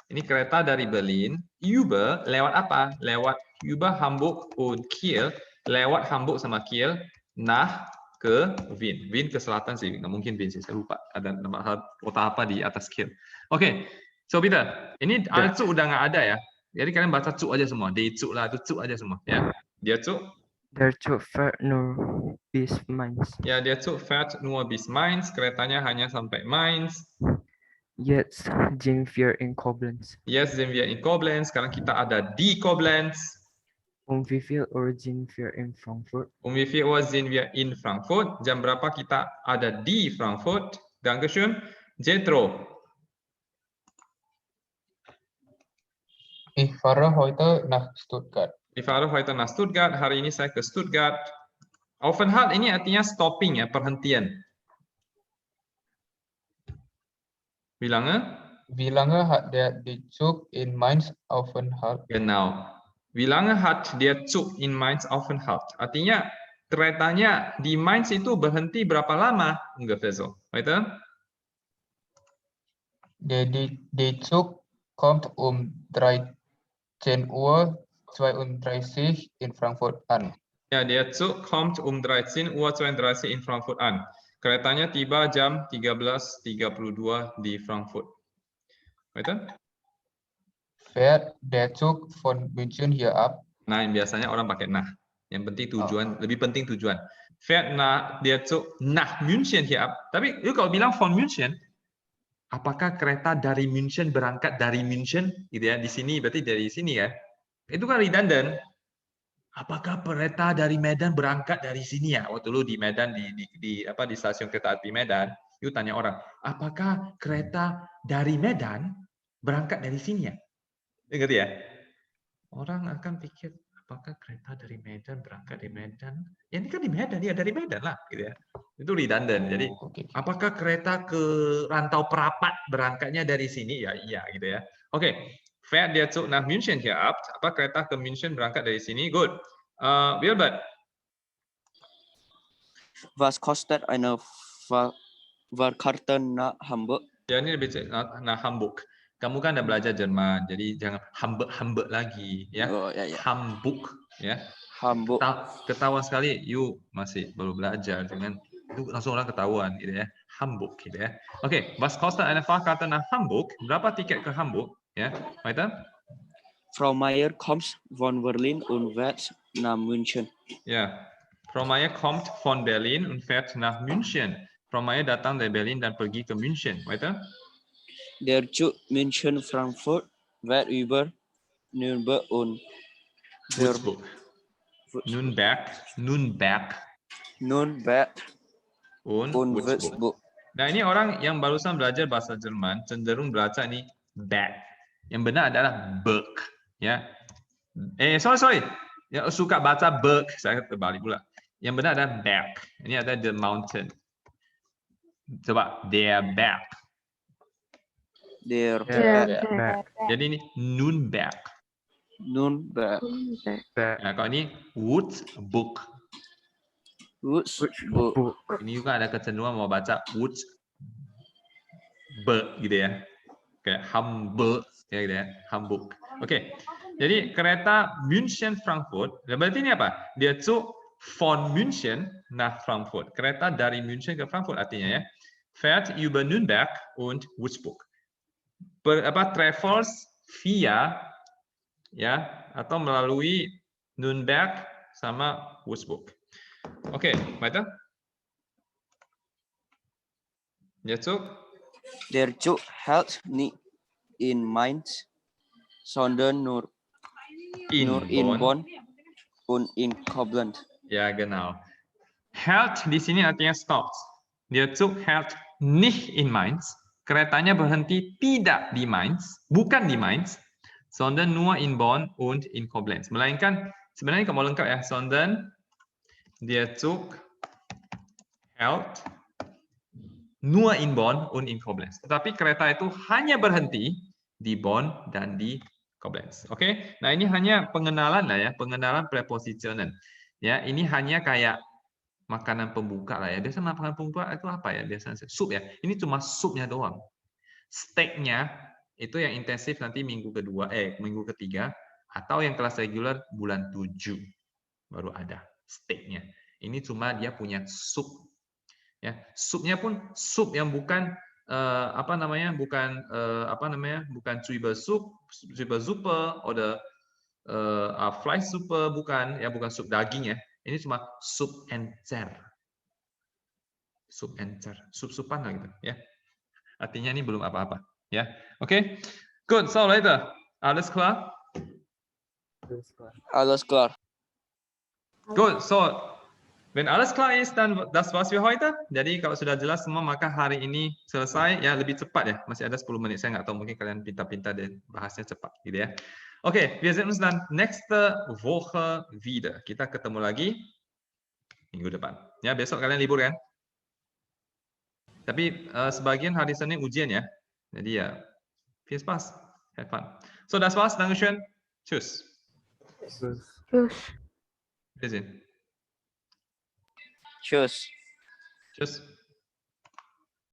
Ini kereta dari Berlin, über lewat apa? Lewat über Hamburg und Kiel, lewat Hamburg sama Kiel, nach ke Wien. Wien ke selatan sih, nggak mungkin Wien sih, saya lupa ada nama kota apa di atas Kiel. Oke, so Peter, ini Zug udah nggak ada ya. Jadi kalian baca Zug aja semua, di Zug lah, itu Zug aja semua ya. Dia Zug. Der Zug fährt nur bis Mainz. Ya, dia Zug fährt nur bis Mainz, keretanya hanya sampai Mainz. Jetzt sind wir in Koblenz. Jetzt sind wir in Koblenz, sekarang kita ada di Koblenz. Wie viel Uhr sind wir in Frankfurt? Wie viel Uhr sind wir in Frankfurt? Jam berapa kita ada di Frankfurt? Dankeschön. Jetro. Ich fahre heute nach Stuttgart. Ich fahre heute nach Stuttgart. Hari ini saya ke Stuttgart. Aufenthalt ini artinya stopping ya, perhentian. Wie lange hat der Zug in Mainz Aufenthalt? Genau. Wie lange hat der Zug in Mainz Aufenthalt? Artinya keretanya di Mainz itu berhenti berapa lama? Ungefähr so. Weiter? Der Zug kommt um 13:32 Uhr in Frankfurt an. Ya, der Zug kommt um 13:32 Uhr in Frankfurt an. Keretanya tiba jam 13.32 di Frankfurt. Weiter? Fährt der Zug von München hier ab? Nah, biasanya orang pakai nah. Yang penting tujuan, lebih penting tujuan. Fährt der Zug nach München hier ab. Tapi lu kalau bilang von München, apakah kereta dari München berangkat dari München gitu ya? Di sini berarti dari sini ya. Itu kan redundant. Apakah kereta dari Medan berangkat dari sini ya? Waktu lu di Medan di stasiun kereta api Medan, lu tanya orang, apakah kereta dari Medan berangkat dari sini ya? Ingat ya? Orang akan pikir, apakah kereta dari Medan berangkat dari Medan? Ya ini kan di Medan, ya dari Medan lah, gitu ya. Itu redundant. Jadi, apakah kereta ke Rantau Perapat berangkatnya dari sini? Ya iya, gitu ya. Oke, fährt der Zug nach München hier ab? Apa kereta ke München berangkat dari sini? Good. Wilbert. Was kostet eine Fahrkarte nach Hamburg? Ya ini lebih nah Hamburg. Kamu kan udah belajar Jerman, jadi jangan Hamburg lagi ya. Oh, ya, ya. Hamburg ya. Hamburg. Ketahuan sekali, you masih baru belajar dengan itu langsung orang ketahuan gitu ya. Hamburg gitu ya. Oke, was kostet eine Fahrkarte nach Hamburg? Berapa tiket ke Hamburg ya? Weiter? Frau Meier kommt von Berlin und fährt nach München. Ya. Frau Meier kommt von Berlin und fährt nach München. Frau Meier datang dari Berlin dan pergi ke München. Weiter? Der Zug München-Frankfurt fährt über Nürnberg und Würzburg. Nürnberg und Würzburg. Nah ini orang yang barusan belajar bahasa Jerman cenderung baca ini Berg. Yang benar adalah Berg. Ya. Sorry. Yang suka baca Berg, saya terbalik pula. Yang benar adalah Berg. Ini ada the mountain. Coba der Berg. Der Berg. Jadi ini Nürnberg. Nürnberg. Nah, kalau ini Würzburg. Würzburg. Ini juga ada kecenderungan mau baca Würzburg gitu ya. Kayak Hamburg ya gitu ya. Hamburg. Oke. Jadi kereta München Frankfurt. Berarti ini apa? Dia Zug von München nach Frankfurt. Kereta dari München ke Frankfurt artinya ya. Fährt über Nürnberg und Würzburg. Travels via ya atau melalui Nürnberg sama Würzburg. Oke, weiter. Der Zug hält nicht in Mainz, sondern nur in Bonn und in Koblenz. Ya, genau. Hält di sini artinya stops. Der Zug hält nicht in Mainz. Keretanya berhenti tidak di Mainz, bukan di Mainz, sondern nur in Bonn und in Koblenz. Melainkan sebenarnya kamu lengkap ya, sondern der Zug hält nur in Bonn und in Koblenz. Tetapi kereta itu hanya berhenti di Bonn dan di Koblenz. Oke, nah ini hanya pengenalan lah ya, pengenalan prepositionen. Ya, ini hanya kayak makanan pembuka lah ya. Biasa makanan pembuka itu apa ya? Biasanya sup ya. Ini cuma supnya doang. Steaknya itu yang intensif nanti minggu ketiga atau yang kelas reguler bulan 7 baru ada steaknya. Ini cuma dia punya sup. Ya, supnya pun sup yang bukan bukan Zwiebelsuppe atau Fleischsuppe, bukan ya, bukan sup daging ya. Ini cuma sup encer. Sup encer, sup-supan lah gitu ya. Artinya ini belum apa-apa ya. Oke. Good. So later. Alles klar? Alles klar. Good. So wenn alles klar ist, dann das war's für heute. Jadi kalau sudah jelas semua, maka hari ini selesai ya, lebih cepat ya. Masih ada 10 menit. Saya nggak tahu, mungkin kalian pintar-pintar dan bahasnya cepat gitu ya. Oke, wir sehen uns dann nächste Woche wieder. Kita ketemu lagi minggu depan. Ya, besok kalian libur kan? Tapi sebagian hari Senin ujian ya. Jadi ya, viel Spaß, have fun. So, das war's. Dankeschön. Tschüss. Tschüss. Wiedersehen. Tschüss. Tschüss.